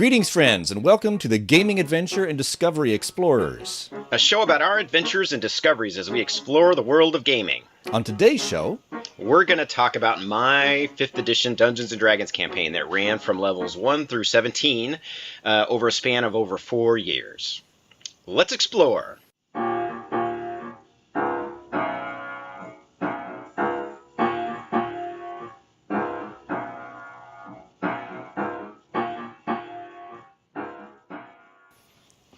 Greetings, friends, and welcome to the Gaming Adventure and Discovery Explorers, a show about our adventures and discoveries as we explore the world of gaming. On today's show, we're going to talk about my 5th edition Dungeons & Dragons campaign that ran from levels 1 through 17 over a span of over 4 years. Let's explore!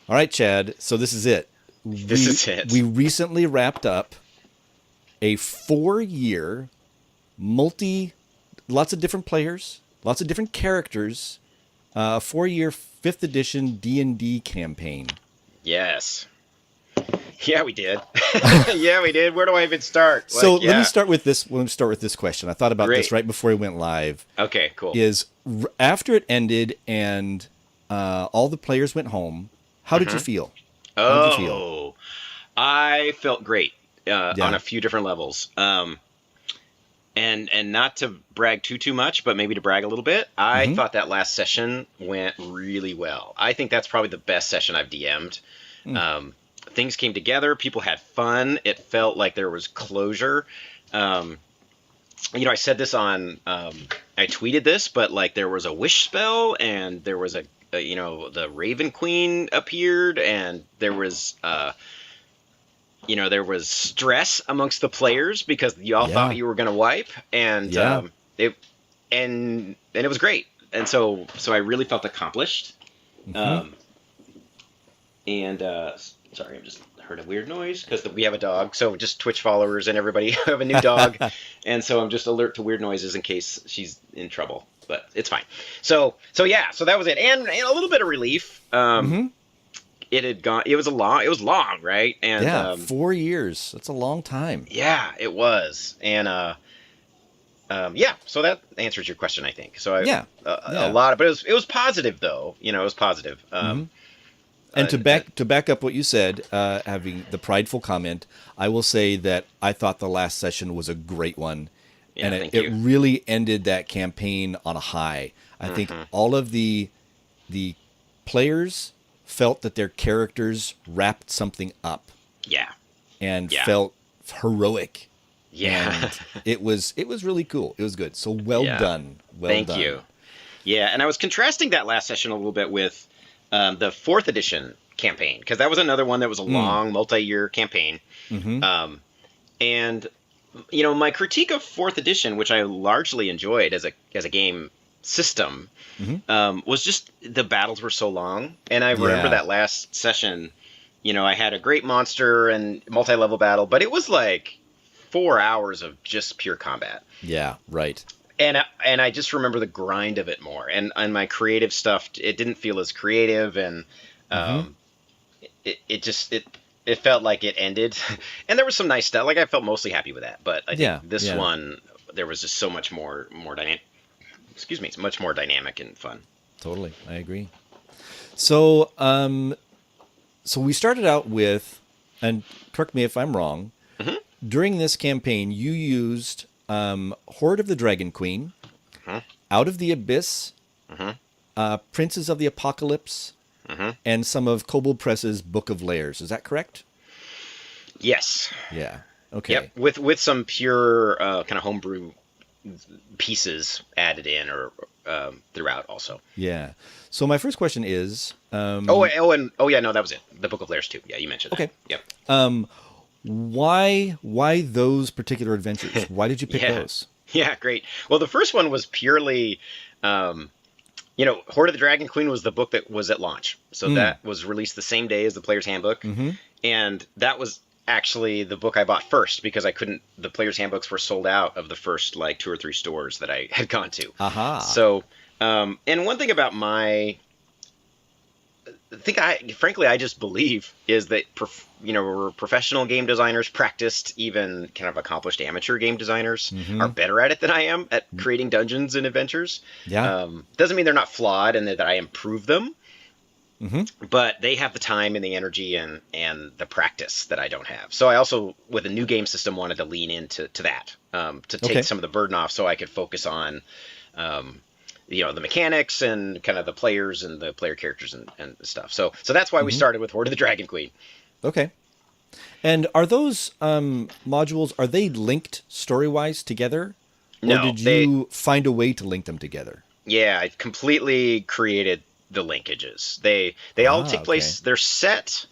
All right, Chad, so this is it. This is it. We recently wrapped up a 4-year, lots of different players, lots of different characters, 4-year 5th edition D&D campaign. Yes. Yeah, we did. Yeah, we did. Where do I even start? So let me start with this. Let me start with this question. I thought about Great. this right before we went live. Okay, cool. Is after it ended and all the players went home, how did you feel? How did you feel? I felt great on a few different levels. And not to brag too much, but maybe to brag a little bit, I thought that last session went really well. I think that's probably the best session I've DM'd. Things came together. People had fun. It felt like there was closure. I said this on, I tweeted this, but like there was a wish spell and there was the Raven Queen appeared and there was, there was stress amongst the players because y'all thought you were going to wipe and, it was great. And so I really felt accomplished. Sorry, I just heard a weird noise because we have a dog. So just Twitch followers and everybody have a new dog. And so I'm just alert to weird noises in case she's in trouble, but it's fine. So that was it. And a little bit of relief. It was long, right? And 4 years. That's a long time. Yeah, it was. And so that answers your question, I think. So a lot, but it was positive though. It was positive. And to back up what you said, having the prideful comment, I will say that I thought the last session was a great one, and it really ended that campaign on a high. I think all of the players felt that their characters wrapped something up. Yeah. And felt heroic. Yeah. And it was really cool. It was good. So well done. Thank you. Yeah, and I was contrasting that last session a little bit with the 4th edition campaign, because that was another one that was a long multi-year campaign. And my critique of 4th edition, which I largely enjoyed as a game system, was just the battles were so long. And I remember that last session, I had a great monster and multi-level battle, but it was like 4 hours of just pure combat. Yeah, right. And I just remember the grind of it more, and my creative stuff, it didn't feel as creative, and it felt like it ended. And there was some nice stuff. Like I felt mostly happy with that, but I think this one there was just so much more dynamic. Excuse me, it's much more dynamic and fun. Totally, I agree. So we started out with, and correct me if I'm wrong, during this campaign you used Hoard of the Dragon Queen, Out of the Abyss, Princes of the Apocalypse, and some of Kobold Press's Book of Layers. Is that correct? Yes. Yeah. Okay. Yep. With some pure kind of homebrew pieces added in or throughout also. Yeah. So my first question is... no, that was it. The Book of Layers too. Yeah, you mentioned that. Okay. Yep. Why those particular adventures? Why did you pick those? Yeah, great. Well, the first one was purely, Hoard of the Dragon Queen was the book that was at launch. So that was released the same day as the Player's Handbook. And that was actually the book I bought first because the Player's Handbooks were sold out of the first like 2 or 3 stores that I had gone to. So, and one thing about I just believe is that, professional game designers, practiced, even kind of accomplished amateur game designers are better at it than I am at creating dungeons and adventures. Yeah. Doesn't mean they're not flawed and that I improve them, but they have the time and the energy and the practice that I don't have. So I also, with a new game system, wanted to lean into that, to take some of the burden off so I could focus on the mechanics and kind of the players and the player characters and stuff. So that's why we started with Hoard of the Dragon Queen. Okay. And are those modules, are they linked story-wise together? Or No, did you find a way to link them together? Yeah, I completely created the linkages. They all take place. They're set.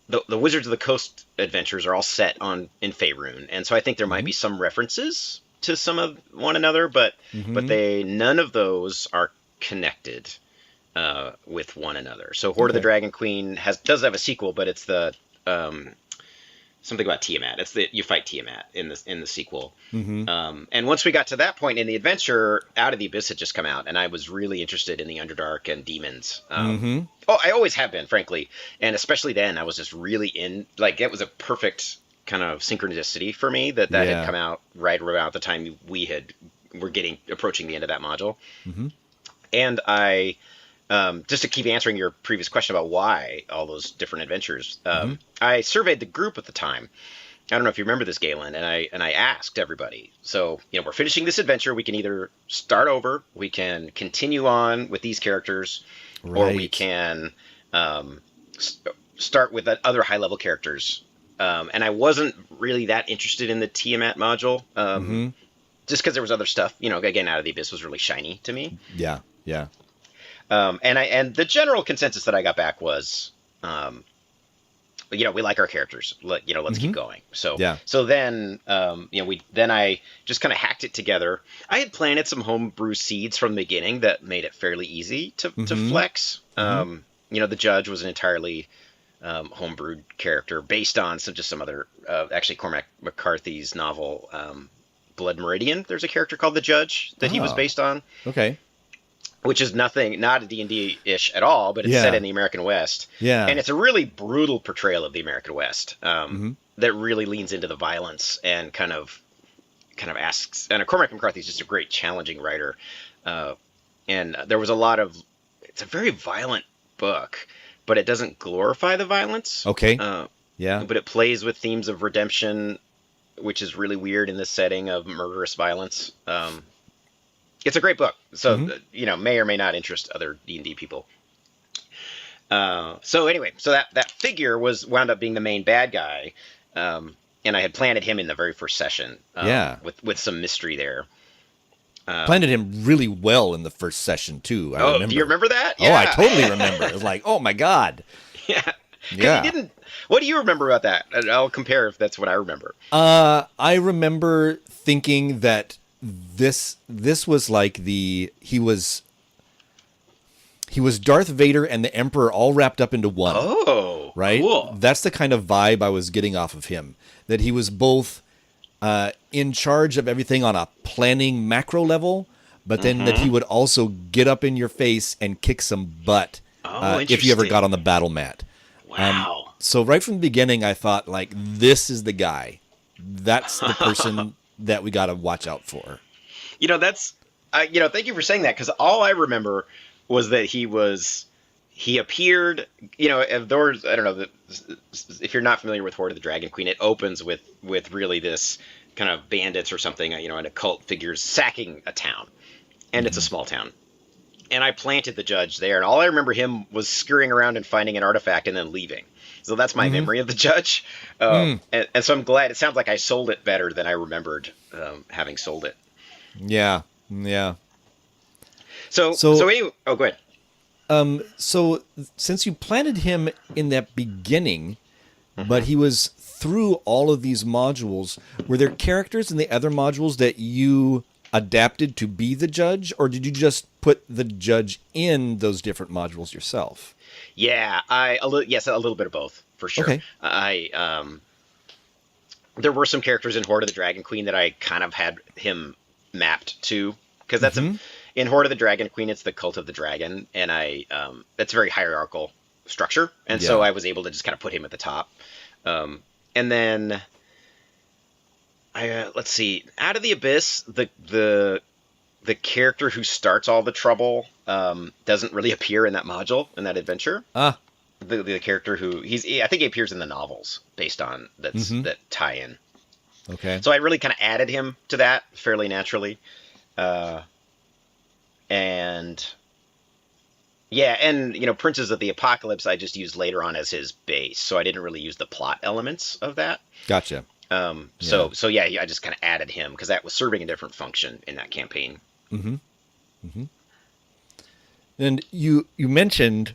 The Wizards of the Coast adventures are all set in Faerun, and so I think there might be some references to some of one another, but none of those are connected with one another. So Hoard of the Dragon Queen does have a sequel, but it's the something about Tiamat. It's you fight Tiamat in the sequel. And once we got to that point in the adventure, Out of the Abyss had just come out, and I was really interested in the Underdark and demons. Oh, I always have been, frankly, and especially then, I was just really it was a perfect kind of synchronicity for me that had come out right around the time we were approaching the end of that module. And I. Just to keep answering your previous question about why all those different adventures, I surveyed the group at the time. I don't know if you remember this, Galen, and I asked everybody. So, we're finishing this adventure. We can either start over, we can continue on with these characters, or we can start with other high-level characters. And I wasn't really that interested in the Tiamat module, just because there was other stuff. Again, Out of the Abyss was really shiny to me. Yeah, yeah. And the general consensus that I got back was, we like our characters. Let's keep going. So then, I just kind of hacked it together. I had planted some homebrew seeds from the beginning that made it fairly easy to flex. The judge was an entirely homebrewed character based on some other, actually Cormac McCarthy's novel, Blood Meridian. There's a character called the Judge that he was based on. Okay. Which is not a D&D-ish at all, but it's set in the American West. Yeah. And it's a really brutal portrayal of the American West that really leans into the violence and kind of asks... And Cormac McCarthy's just a great, challenging writer. And there was a lot of... It's a very violent book, but it doesn't glorify the violence. Okay. But it plays with themes of redemption, which is really weird in this setting of murderous violence. It's a great book, so may or may not interest other D&D people. So that figure wound up being the main bad guy, and I had planted him in the very first session. With some mystery there. Planted him really well in the first session too. I remember. Do you remember that? Yeah. Oh, I totally remember. It was like, oh my god. Yeah. Yeah. What do you remember about that? I'll compare if that's what I remember. I remember thinking that. This was like he was Darth Vader and the Emperor all wrapped up into one. Oh, right. Cool. That's the kind of vibe I was getting off of him. That he was both in charge of everything on a planning macro level, but then that he would also get up in your face and kick some butt if you ever got on the battle mat. Wow. So right from the beginning, I thought this is the guy. That's the person. That we got to watch out for. Thank you for saying that, because all I remember was that he appeared, if there's, I don't know, if you're not familiar with Hoard of the Dragon Queen, it opens with really this kind of bandits or something, and occult figures sacking a town, and it's a small town. And I planted the judge there, and all I remember him was scurrying around and finding an artifact and then leaving. So that's my memory of the judge. And so I'm glad. It sounds like I sold it better than I remembered having sold it. Yeah. Yeah. So anyway, go ahead. So since you planted him in that beginning, but he was through all of these modules, were there characters in the other modules that you adapted to be the judge, or did you just put the judge in those different modules yourself? Yeah, a little bit of both, for sure. Okay. There were some characters in Hoard of the Dragon Queen that I kind of had him mapped to, because that's in Hoard of the Dragon Queen, it's the Cult of the Dragon, and that's a very hierarchical structure, and so I was able to just kind of put him at the top. And then let's see, Out of the Abyss, the character who starts all the trouble doesn't really appear in that module, in that adventure. The character who I think he appears in the novels based on that tie in. Okay. So I really kind of added him to that fairly naturally. and yeah, and Princes of the Apocalypse I just used later on as his base, so I didn't really use the plot elements of that. Gotcha. So yeah, I just kind of added him because that was serving a different function in that campaign. Mm-hmm. Mm-hmm. And you mentioned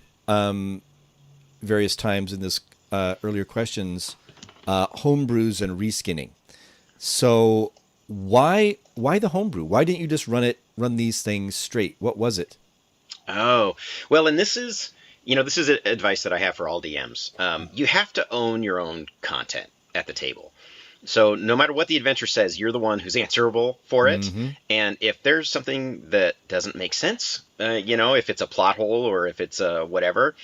various times in this earlier questions homebrews and reskinning. So why the homebrew? Why didn't you just run these things straight? What was it? Oh, well, and this is advice that I have for all DMs. You have to own your own content at the table. So no matter what the adventure says, you're the one who's answerable for it. Mm-hmm. And if there's something that doesn't make sense, if it's a plot hole or if it's whatever,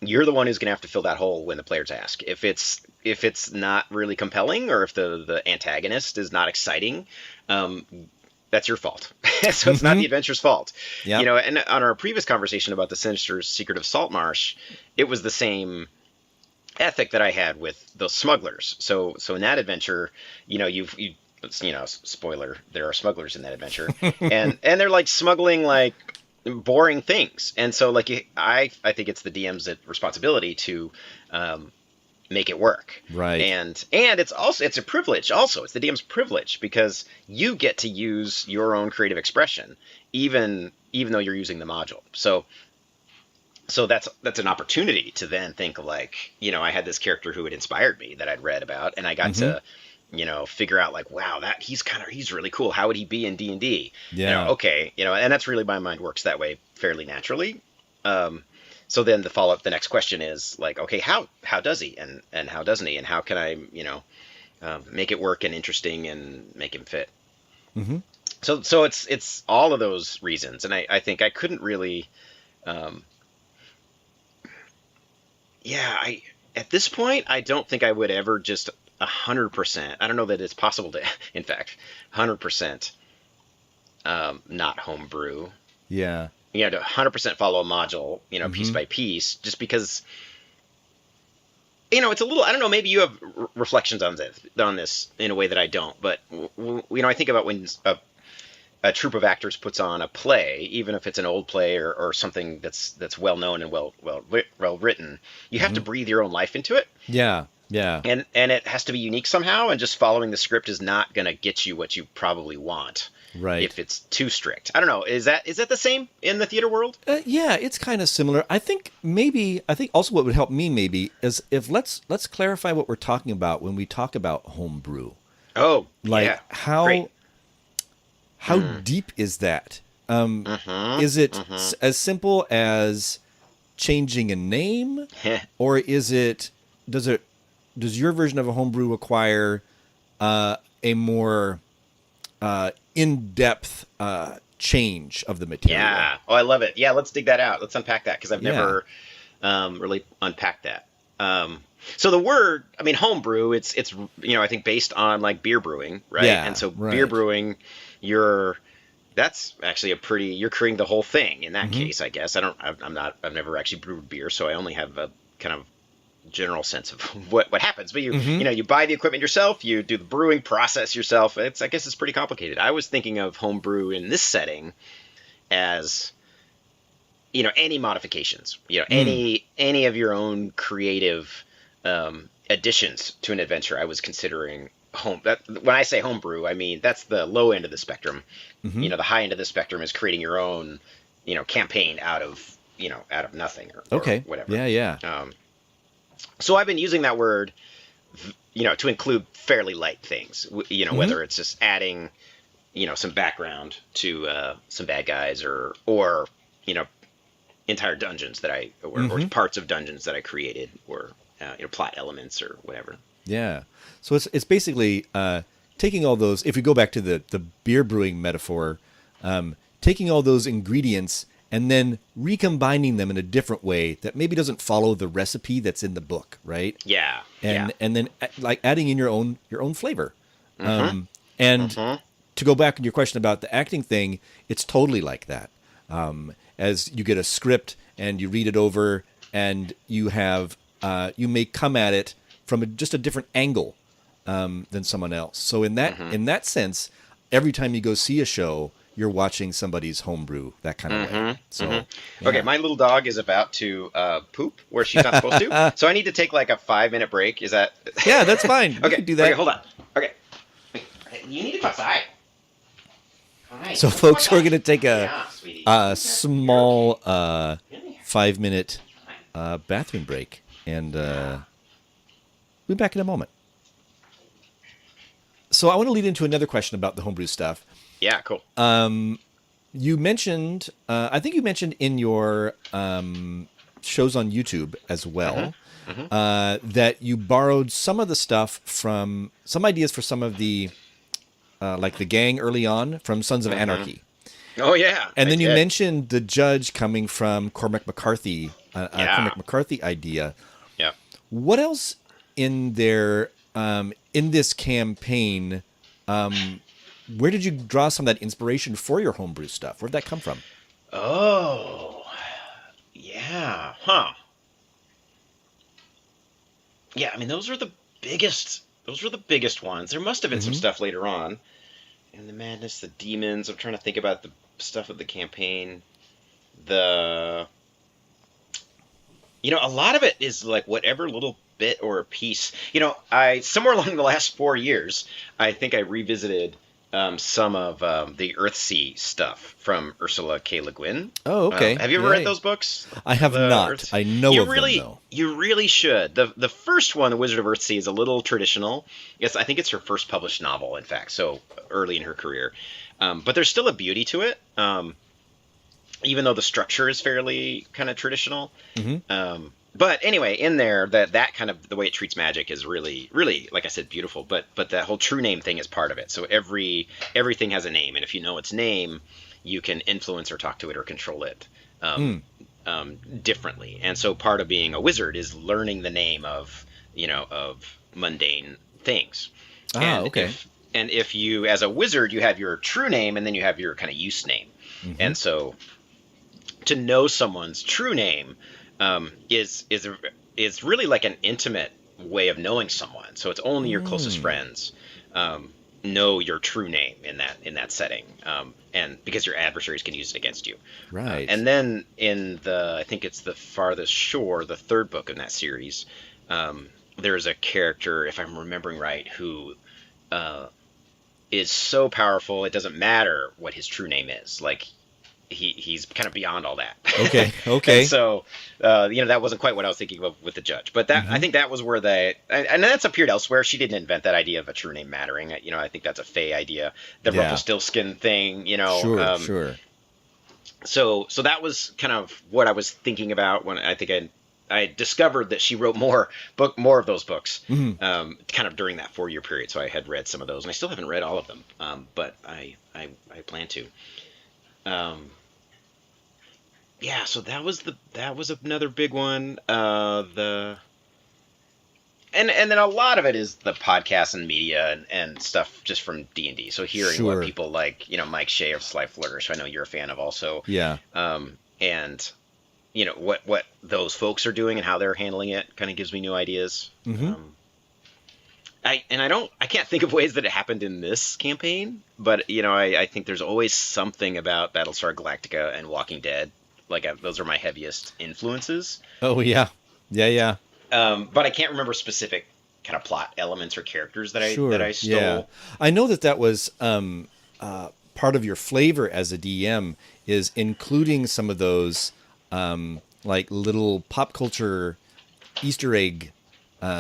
you're the one who's going to have to fill that hole when the players ask. If it's not really compelling or if the antagonist is not exciting, that's your fault. So it's not the adventure's fault. Yep. And on our previous conversation about the Sinister Secret of Saltmarsh, it was the same ethic that I had with those smugglers. So in that adventure, spoiler, there are smugglers in that adventure, and they're like smuggling like boring things, and so like I think it's the DM's responsibility to make it work, right? And it's a privilege. Also, it's the DM's privilege because you get to use your own creative expression, even though you're using the module. So that's an opportunity to then think like, I had this character who had inspired me that I'd read about, and I got to, figure out like, wow, that he's really cool. How would he be in D&D? Yeah. Okay. And that's really, my mind works that way fairly naturally. So then the next question is like, okay, how does he and how doesn't he, and how can I, make it work and interesting and make him fit? Mm-hmm. So it's all of those reasons, and I think I couldn't really. At this point, I don't think I would ever just 100%. I don't know that it's possible to, in fact, 100% not homebrew. Yeah. To 100% follow a module, Mm-hmm. piece by piece, just because, it's a little, I don't know, maybe you have reflections on this in a way that I don't, but, I think about when a troupe of actors puts on a play, even if it's an old play or something that's well known and well written, you have to breathe your own life into it. Yeah, yeah. And it has to be unique somehow, and just following the script is not going to get you what you probably want. Right. If it's too strict. I don't know. Is that the same in the theater world? Yeah, it's kind of similar. I think also what would help me maybe is if let's clarify what we're talking about when we talk about homebrew. Oh, like yeah. how Great. How deep is that? Is it as simple as changing a name, or does your version of a homebrew require a more in-depth change of the material? Yeah. Oh, I love it. Yeah, let's dig that out. Let's unpack that because I've never really unpacked that. So the word, homebrew, it's I think based on like beer brewing, right? Yeah, and so right. Beer brewing, that's actually you're creating the whole thing in that case, I guess. I've never actually brewed beer, so I only have a kind of general sense of what happens. But you buy the equipment yourself, you do the brewing process yourself. I guess it's pretty complicated. I was thinking of homebrew in this setting as any modifications, any of your own creative additions to an adventure. I was considering when I say homebrew, I mean that's the low end of the spectrum. The high end of the spectrum is creating your own campaign out of nothing or whatever. Yeah. So I've been using that word to include fairly light things, whether it's just adding some background to some bad guys or entire dungeons that or parts of dungeons that I created, or plot elements or whatever. Yeah. So it's basically taking all those, if we go back to the beer brewing metaphor, taking all those ingredients and then recombining them in a different way that maybe doesn't follow the recipe that's in the book, right? Yeah. And then like adding in your own flavor. To go back to your question about the acting thing, it's totally like that. As you get a script and you read it over, and you have you may come at it from just a different angle than someone else. So in that sense, every time you go see a show, you're watching somebody's homebrew, that kind of way. So, yeah. Okay, my little dog is about to poop where she's not supposed to, so I need to take like a 5-minute break. Is that? Yeah, that's fine. We Okay, can do that. Okay, hold on. Okay, you need to go outside. All right. So, folks, we're going to take sweetie. a small 5-minute bathroom break, and we'll be back in a moment. So I want to lead into another question about the homebrew stuff. Yeah, cool. You mentioned, I think you mentioned in your shows on YouTube as well, that you borrowed some of the stuff from, some ideas for some of the, like the gang early on from Sons of Anarchy. Oh, yeah. And then you mentioned the judge coming from Cormac McCarthy, Cormac McCarthy idea. Yeah. What else in there, in this campaign, where did you draw some of that inspiration for your homebrew stuff? Where'd that come from? Oh, yeah. Huh. Yeah, I mean, those were the biggest ones. There must have been some stuff later on. And the madness, the demons. I'm trying to think about the stuff of the campaign. A lot of it is like whatever little bit or a piece. Somewhere along the last 4 years, I think I revisited some of the Earthsea stuff from Ursula K. Le Guin. Oh, okay. Have you ever read those books? I have not. I know of them, though. You really should. The first one, The Wizard of Earthsea, is a little traditional. Yes, I think it's her first published novel, in fact, so early in her career. But there's still a beauty to it, even though the structure is fairly kind of traditional. But anyway, in there, that kind of the way it treats magic is really, really, like I said, beautiful. But that whole true name thing is part of it. So everything has a name, and if you know its name, you can influence or talk to it or control it differently. And so part of being a wizard is learning the name of mundane things. Okay. If you, as a wizard, you have your true name, and then you have your kind of use name. And so to know someone's true name is really like an intimate way of knowing someone. So it's only your closest friends know your true name in that setting, and because your adversaries can use it against you. Right. And then in I think it's The Farthest Shore, the third book in that series, there's a character, if I'm remembering right, who is so powerful it doesn't matter what his true name is. Like he's kind of beyond all that. Okay. And so, that wasn't quite what I was thinking of with the judge, but that I think that was where and that's appeared elsewhere. She didn't invent that idea of a true name mattering. I think that's a Fey idea, the Rumpelstiltskin thing. Sure. So that was kind of what I was thinking about when I think I discovered that she wrote more of those books, kind of during that 4-year period. So I had read some of those, and I still haven't read all of them, but I plan to. So that was another big one. And then a lot of it is the podcasts and media and stuff just from D&D. So hearing what people like, Mike Shea of Sly Flourish, I know you're a fan of also. Yeah. And what those folks are doing and how they're handling it kind of gives me new ideas. I can't think of ways that it happened in this campaign, but I think there's always something about Battlestar Galactica and Walking Dead. Like those are my heaviest influences. Oh yeah. But I can't remember specific kind of plot elements or characters that I stole. Yeah. I know that was part of your flavor as a DM is including some of those like little pop culture Easter egg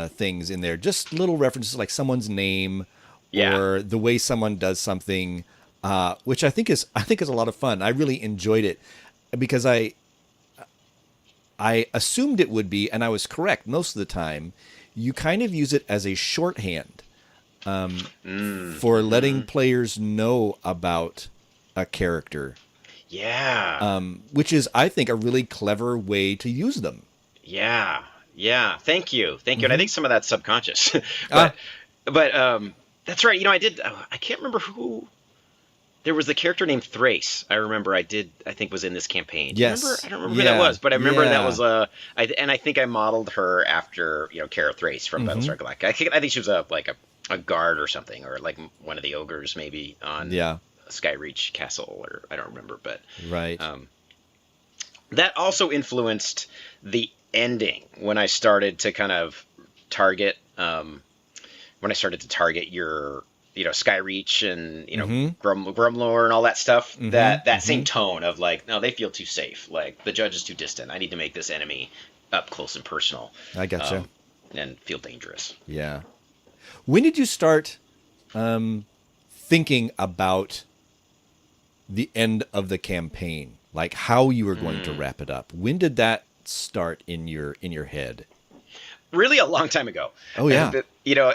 things in there, just little references like someone's name or the way someone does something, which I think is a lot of fun. I really enjoyed it because I assumed it would be, and I was correct most of the time. You kind of use it as a shorthand for letting players know about a character. Yeah. Which is, I think, a really clever way to use them. Yeah. Yeah. Thank you. And I think some of that's subconscious, but that's right. I can't remember who. There was the character named Thrace. I remember I think was in this campaign. Yes. I don't remember who that was, but I remember that was I think I modeled her after, Kara Thrace from Battlestar Galactica. I think she was a guard or something, or like one of the ogres maybe on Skyreach Castle, or I don't remember, but Right. That also influenced the ending when I started to kind of target your Skyreach and Grumlore and all that stuff. That same tone of like, no, they feel too safe. Like the judge is too distant. I need to make this enemy up close and personal. I gotcha. And feel dangerous. Yeah. When did you start thinking about the end of the campaign, like how you were going to wrap it up? When did that start in your head? Really, a long time ago. Oh yeah.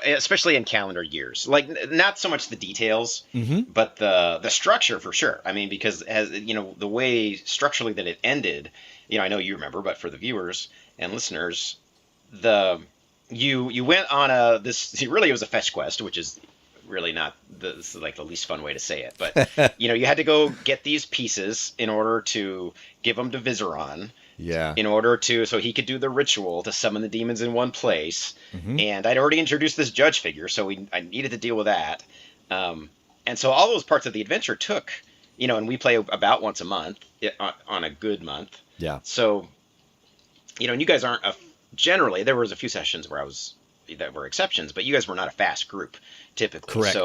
Especially in calendar years. Like not so much the details, but the structure for sure. I mean, because the way structurally that it ended, I know you remember, but for the viewers and listeners, you went on this really it was a fetch quest, which is really not this is like the least fun way to say it, but you had to go get these pieces in order to give them to Vizeron. Yeah. In order so he could do the ritual to summon the demons in one place. And I'd already introduced this judge figure, so I needed to deal with that. And so all those parts of the adventure took, and we play about once a month on a good month. Yeah. So, and you guys aren't generally, there was a few sessions where that were exceptions, but you guys were not a fast group typically. Correct.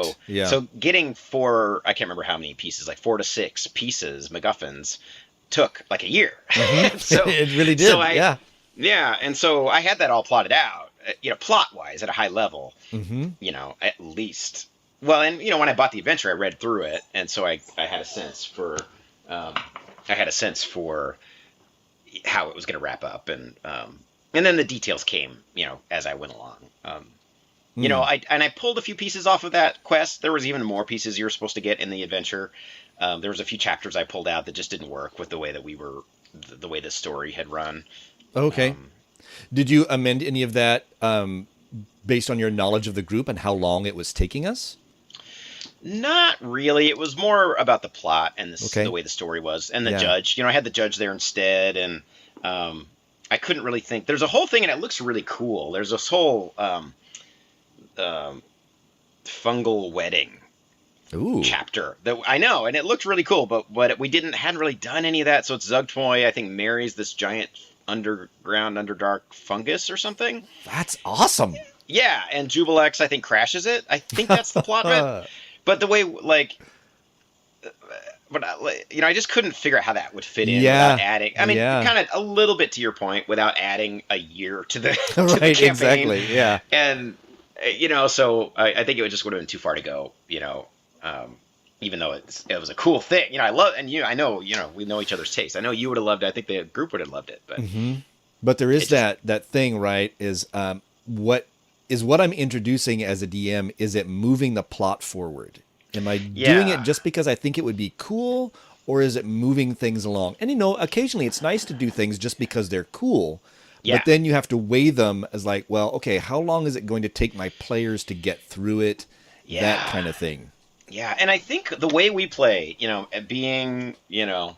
So getting I can't remember how many pieces, like 4 to 6 pieces, MacGuffins, took like a year. So it really did. So yeah. And so I had that all plotted out, plot wise at a high level, at least. Well, and when I bought the adventure, I read through it. And so I had a sense for, how it was going to wrap up. And then the details came, as I went along. I pulled a few pieces off of that quest. There was even more pieces you were supposed to get in the adventure. There was a few chapters I pulled out that just didn't work with the way that the way the story had run. Okay. Did you amend any of that based on your knowledge of the group and how long it was taking us? Not really. It was more about the plot and the way the story was, and the judge. I had the judge there instead, and I couldn't really think. There's a whole thing, and it looks really cool. There's this whole fungal wedding. Ooh. Chapter that I know, and it looked really cool, but we hadn't really done any of that. So it's Zugtoy, I think, marries this giant underdark fungus or something. That's awesome. Yeah, and Jubilex, I think, crashes it. I think that's the plot of it. But the way, I just couldn't figure out how that would fit in without adding. I mean, kind of a little bit to your point, without adding a year to the right, the campaign. Exactly. Yeah, and so I think it just would have been too far to go. Even though it was a cool thing, I love, and I know, we know each other's taste. I know you would have loved it. I think the group would have loved it, but there is that thing, right? Is what I'm introducing as a DM? Is it moving the plot forward? Am I doing it just because I think it would be cool, or is it moving things along? And occasionally it's nice to do things just because they're cool. But then you have to weigh them as like, well, okay, how long is it going to take my players to get through it? That kind of thing. Yeah, and I think the way we play, being, in our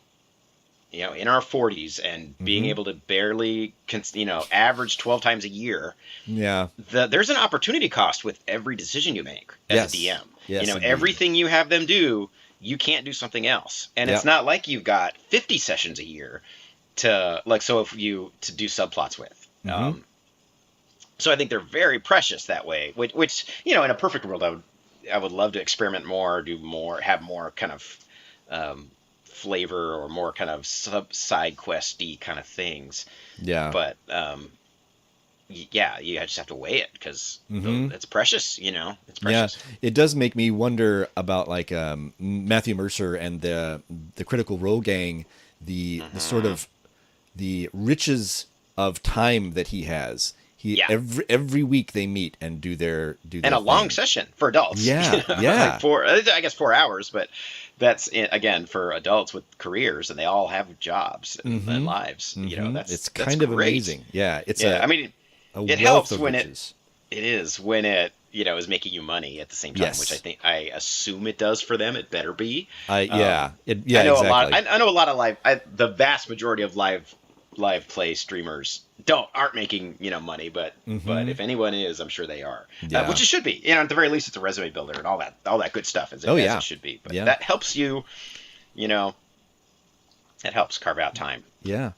40s and being able to barely, average 12 times a year. Yeah. There's an opportunity cost with every decision you make as a DM. Yes, everything you have them do, you can't do something else. And it's not like you've got 50 sessions a year to do subplots with. So I think they're very precious that way, which in a perfect world, I would love to experiment more, do more, have more kind of flavor or more kind of side questy kind of things. Yeah. But you just have to weigh it because it's precious. It's precious. Yeah, it does make me wonder about like Matthew Mercer and the Critical Role gang, the sort of the riches of time that he has. Every week they meet and do their and a long session for adults. Yeah, like 4 hours, but that's again for adults with careers and they all have jobs and lives. That's kind of great. Amazing. Yeah, it helps when it is making you money at the same time, which I assume it does for them. It better be. I know exactly. I know a lot of live. The vast majority of live live play streamers aren't making money, but if anyone is, I'm sure they are, which it should be. At the very least, it's a resume builder and all that good stuff as it should be. But that helps you, that helps carve out time. Yeah.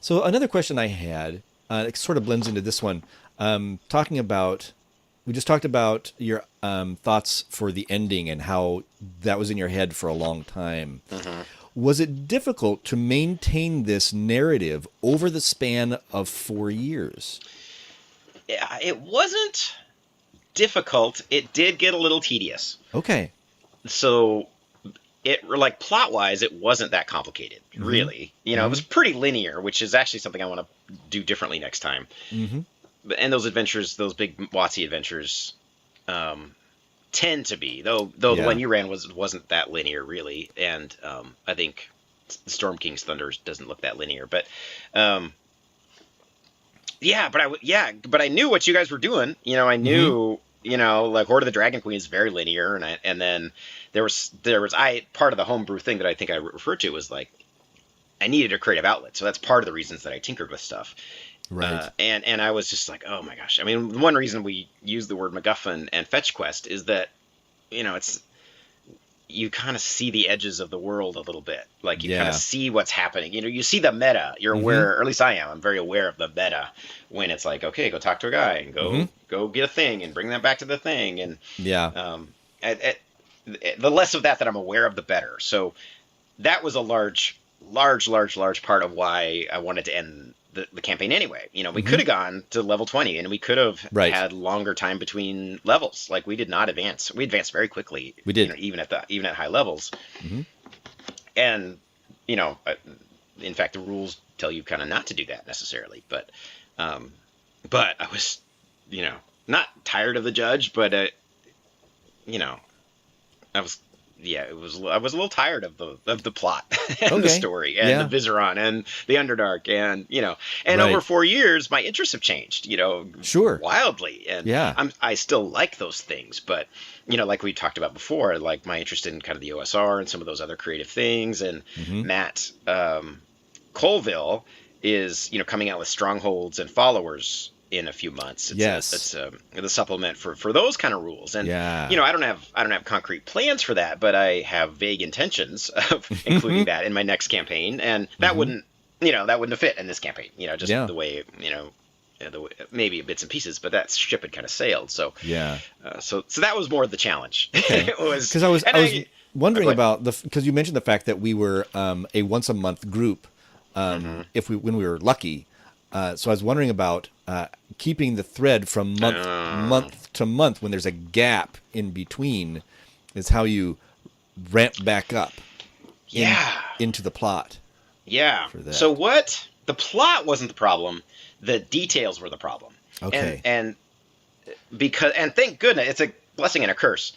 So another question I had, it sort of blends into this one, we just talked about your thoughts for the ending and how that was in your head for a long time. Mm-hmm. Was it difficult to maintain this narrative over the span of 4 years? Yeah, it wasn't difficult. It did get a little tedious. Okay. So plot-wise, it wasn't that complicated, really. It was pretty linear, which is actually something I want to do differently next time. Mm-hmm. And those adventures, those big WotC adventures, tend to be, though the one you ran wasn't that linear, really. And I think Storm King's Thunder doesn't look that linear. But but I knew what you guys were doing. I knew. Like Hoard of the Dragon Queen is very linear, and then there was part of the homebrew thing that I think I referred to was like I needed a creative outlet, so that's part of the reasons that I tinkered with stuff. Right. And I was just like, oh my gosh. I mean, one reason we use the word MacGuffin and fetch quest is that it's you kind of see the edges of the world a little bit. Like you kind of see what's happening. You see the meta. You're aware, or at least I am. I'm very aware of the meta when it's like, okay, go talk to a guy and go get a thing and bring that back to the thing. And the less of that I'm aware of, the better. So that was a large part of why I wanted to end the campaign anyway. We could have gone to level 20 and we could have had longer time between levels. Like we did not advance. We advanced very quickly. We did. Even at high levels. Mm-hmm. And, in fact, the rules tell you kind of not to do that necessarily. But I was, not tired of the judge, but, I was I was a little tired of the plot and the story and the Viseron and the Underdark and over 4 years my interests have changed, wildly, and I still like those things, but like we talked about before, like my interest in kind of the OSR and some of those other creative things, and Matt Colville is coming out with Strongholds and Followers in a few months. It's the supplement for those kind of rules, and I don't have concrete plans for that, but I have vague intentions of including that in my next campaign, and that wouldn't have fit in this campaign, the way maybe bits and pieces, but that ship had kind of sailed. So so that was more of the challenge. Okay. It was because I was wondering about because you mentioned the fact that we were a once a month group, when we were lucky. So I was wondering about keeping the thread from month to month when there's a gap in between is how you ramp back up into the plot. Yeah. So the plot wasn't the problem. The details were the problem. Okay. And thank goodness, it's a blessing and a curse.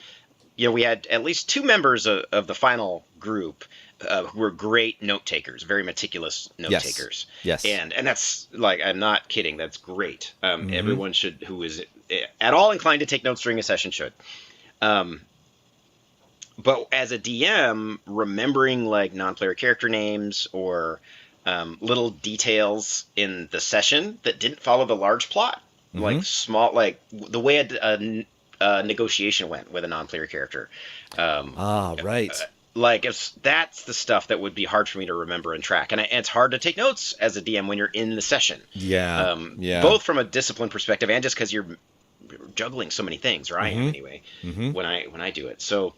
We had at least 2 members of the final group who were great note takers, very meticulous note takers. Yes. And that's like, I'm not kidding. That's great. Everyone who is at all inclined to take notes during a session should. But as a DM, remembering like non-player character names or little details in the session that didn't follow the large plot, like small, like the way a negotiation went with a non-player character. Right. Like that's the stuff that would be hard for me to remember and track, and it's hard to take notes as a DM when you're in the session. Both from a discipline perspective and just because you're juggling so many things, or I am anyway, when I do it. So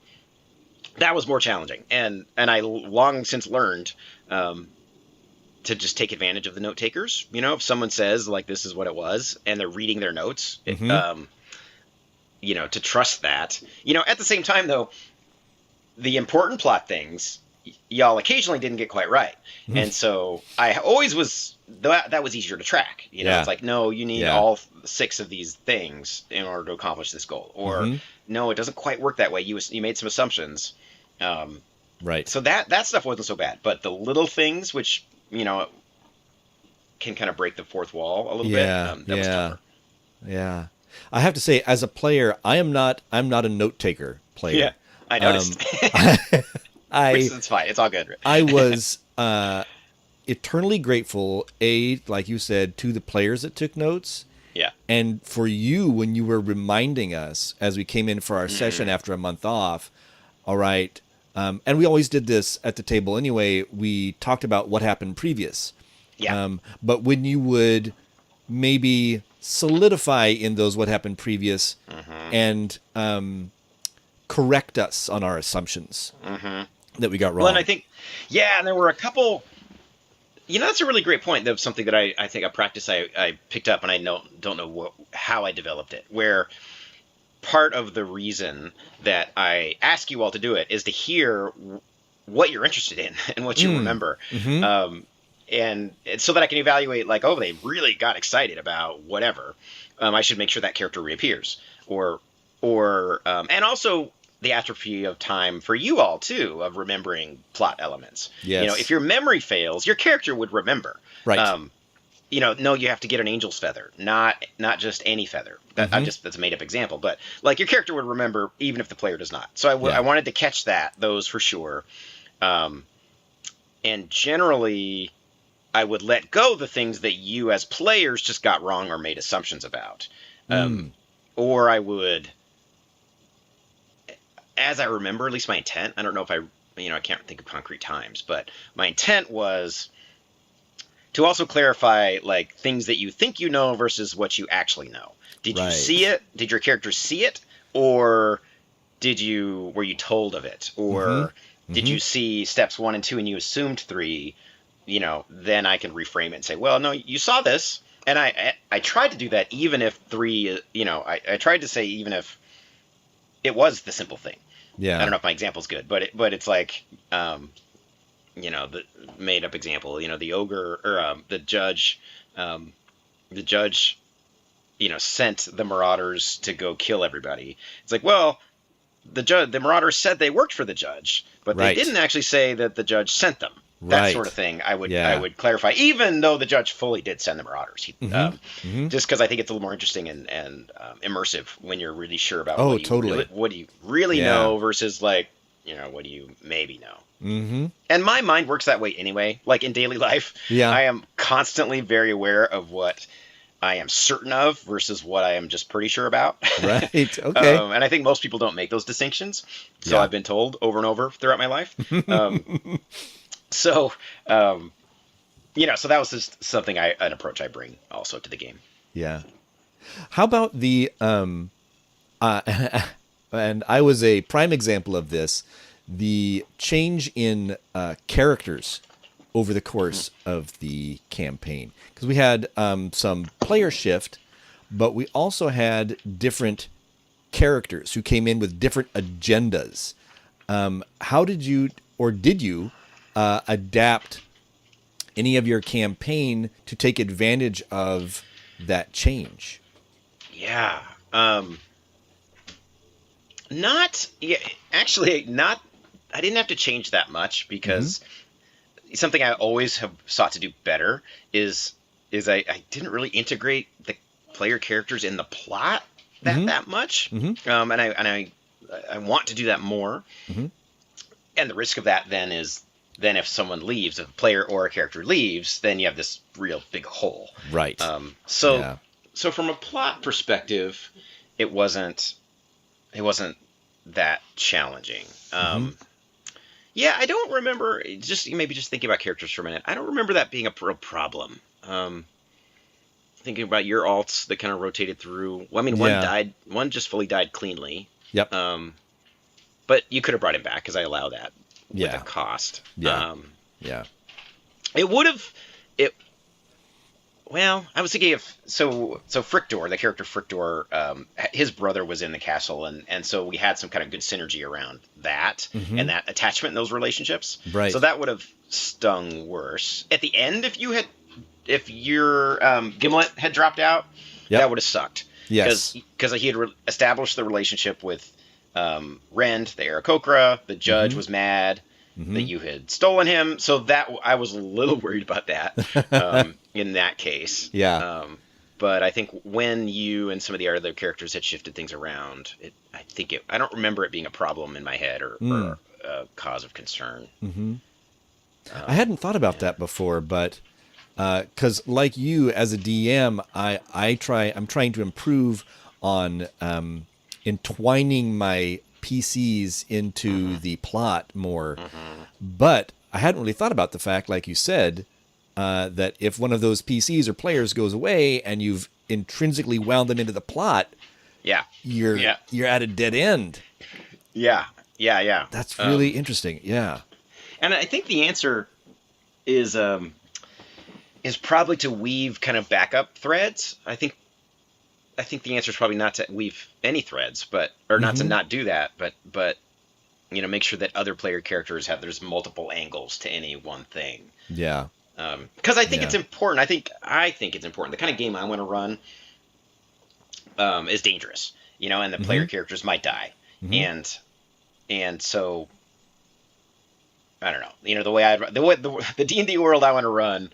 that was more challenging, and I long since learned to just take advantage of the note takers. If someone says like this is what it was, and they're reading their notes, to trust that. At the same time though, the important plot things y'all occasionally didn't get quite right. And so I always was, that was easier to track. It's like, no, you need all 6 of these things in order to accomplish this goal. Or no, it doesn't quite work that way. You made some assumptions. Right. So that stuff wasn't so bad. But the little things, which, can kind of break the fourth wall a little bit. That was tougher. Yeah. I have to say, as a player, I'm not a note taker player. Yeah. I noticed. It's fine. It's all good. I was eternally grateful, like you said, to the players that took notes. Yeah. And for you, when you were reminding us as we came in for our session after a month off, all right. And we always did this at the table anyway. We talked about what happened previous. Yeah. But when you would maybe solidify in those what happened previous and correct us on our assumptions that we got wrong. Well, and I think, and there were a couple. That's a really great point. That was something that I think a practice I picked up, and I don't know how I developed it. Where part of the reason that I ask you all to do it is to hear what you're interested in and what you remember, and so that I can evaluate, like, oh, they really got excited about whatever. I should make sure that character reappears, or and also the atrophy of time for you all too, of remembering plot elements. Yes. If your memory fails, your character would remember. Right. No, you have to get an angel's feather, not just any feather. That's a made up example, but like your character would remember even if the player does not. So I wanted to catch those for sure. And generally, I would let go the things that you as players just got wrong or made assumptions about. Or I would, as I remember, at least my intent, I don't know if I can't think of concrete times, but my intent was to also clarify, like, things that you think you know versus what you actually know. Did you see it? Did your character see it? Or were you told of it? Or did you see steps 1 and 2 and you assumed 3? Then I can reframe it and say, well, no, you saw this. And I tried to do that even if 3, I tried to say even if it was the simple thing. Yeah. I don't know if my example's good, but it's like, the made up example, the ogre or the judge, sent the marauders to go kill everybody. It's like, well, the marauders said they worked for the judge, but they didn't actually say that the judge sent them. That sort of thing. I would clarify, even though the judge fully did send the marauders, just because I think it's a little more interesting and immersive when you're really sure about what do you really know versus, like, what do you maybe know. Mm-hmm. And my mind works that way anyway. Like in daily life, I am constantly very aware of what I am certain of versus what I am just pretty sure about. Right. Okay. And I think most people don't make those distinctions. So I've been told over and over throughout my life. So that was just something an approach I bring also to the game. Yeah. How about the, and I was a prime example of this, the change in characters over the course of the campaign. Because we had some player shift, but we also had different characters who came in with different agendas. How did you adapt any of your campaign to take advantage of that change? Yeah. I didn't have to change that much because something I always have sought to do better is I didn't really integrate the player characters in the plot that much. And I want to do that more. And the risk of that then is, if someone leaves, if a player or a character leaves, then you have this real big hole. Right. So from a plot perspective, it wasn't that challenging. I don't remember, just thinking about characters for a minute, I don't remember that being a real problem. Thinking about your alts that kind of rotated through. Well, one just fully died cleanly. Yep. But you could have brought him back because I allow that with a cost. Yeah. It would have. Well, I was thinking so Frictor, the character Frictor, his brother was in the castle, and so we had some kind of good synergy around that and that attachment in those relationships. Right. So that would have stung worse. At the end, if your Gimlet had dropped out, that would have sucked. Yes. Because he had established the relationship with Rend, the Aarakocra. The judge was mad that you had stolen him, so that I was a little worried about that in that case. Yeah. But I think when you and some of the other characters had shifted things around, I don't remember it being a problem in my head or a cause of concern. I hadn't thought about that before, but because like you as a DM, I'm trying to improve on entwining my PCs into the plot more. But I hadn't really thought about the fact, like you said, that if one of those PCs or players goes away and you've intrinsically wound them into the plot, you're at a dead end. Yeah. That's really interesting. Yeah. And I think the answer is probably to weave kind of backup threads. I think the answer is probably not to weave any threads, or not to not do that, but make sure that other player characters there's multiple angles to any one thing. Yeah. Because I think it's important. I think it's important. The kind of game I want to run is dangerous, and the player characters might die, and so I don't know. The D&D world I want to run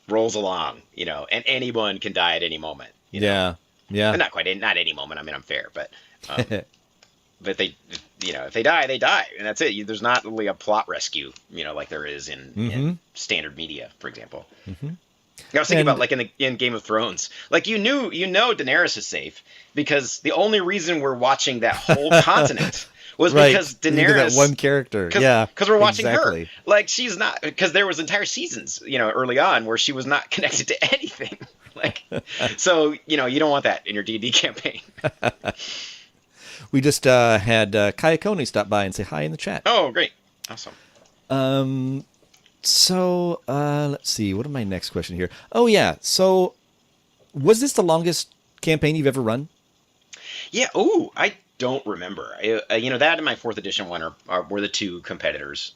rolls along, and anyone can die at any moment. Yeah. But not any moment. I mean, I'm fair, but but they, if they die, they die, and that's it. There's not really a plot rescue, like there is in standard media, for example. I was thinking about like in Game of Thrones, like Daenerys is safe because the only reason we're watching that whole continent was because Daenerys, that one character, because we're watching her. Like she's not, because there was entire seasons, early on where she was not connected to anything. So you don't want that in your D&D campaign. We just had Kaya Coney stop by and say hi in the chat. Oh, great. Awesome. So let's see. What is my next question here? Oh, yeah. So was this the longest campaign you've ever run? Yeah. Oh, I don't remember. That and my 4th edition one were the two competitors.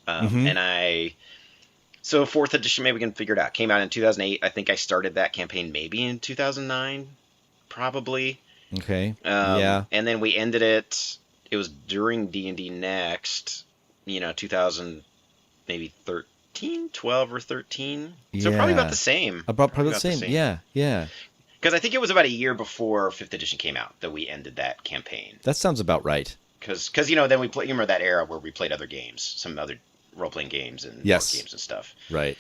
So 4th edition, maybe we can figure it out. Came out in 2008. I think I started that campaign maybe in 2009, probably. Okay. Yeah. And then we ended it. It was during D&D Next, 2000, maybe 12 or 13. So probably about the same. Probably the same. Yeah. Because I think it was about a year before 5th edition came out that we ended that campaign. That sounds about right. Because then we played. You remember that era where we played other games, some other role-playing games and board games and stuff. Right.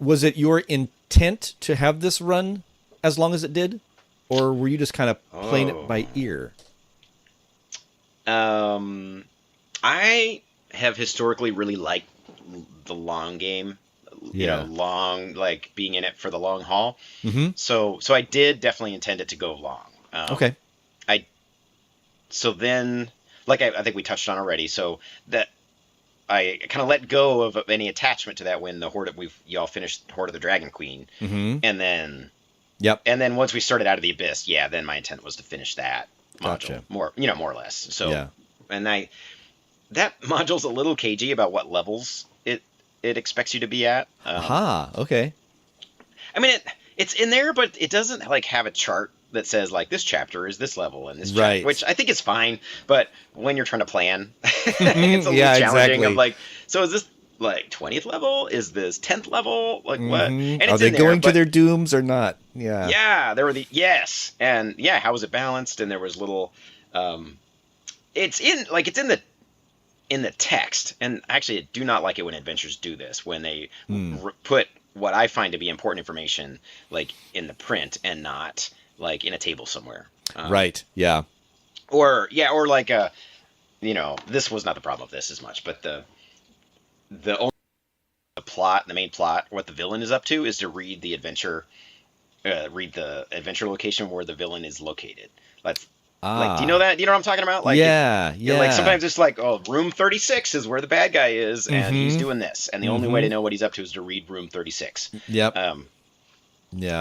Was it your intent to have this run as long as it did? Or were you just kind of playing it by ear? I have historically really liked the long game. Long, like being in it for the long haul. So I did definitely intend it to go long. Okay. So then, like I think we touched on already, so that I kind of let go of any attachment to that when the Hoard y'all finished Hoard of the Dragon Queen, and then. Yep. And then once we started Out of the Abyss, then my intent was to finish that Gotcha. module, more or less. So, and that module's a little cagey about what levels it expects you to be at. Okay. I mean, it's in there, but it doesn't have a chart that says this chapter is this level and this chapter, which I think is fine. But when you're trying to plan, it's a little challenging. Exactly. So is this 20th level? Is this 10th level? What? And are they going to their dooms or not? Yeah. Yeah, there were and how was it balanced? And there was little. It's in the text, and actually, I do not like it when adventures do this when they put what I find to be important information in the print and not in a table somewhere. Right. Yeah. Or this was not the problem of this as much, but the main plot, what the villain is up to, is to read the adventure location where the villain is located. Do you know that? Do you know what I'm talking about? Sometimes it's room 36 is where the bad guy is, and he's doing this, and the only way to know what he's up to is to read room 36. Yep.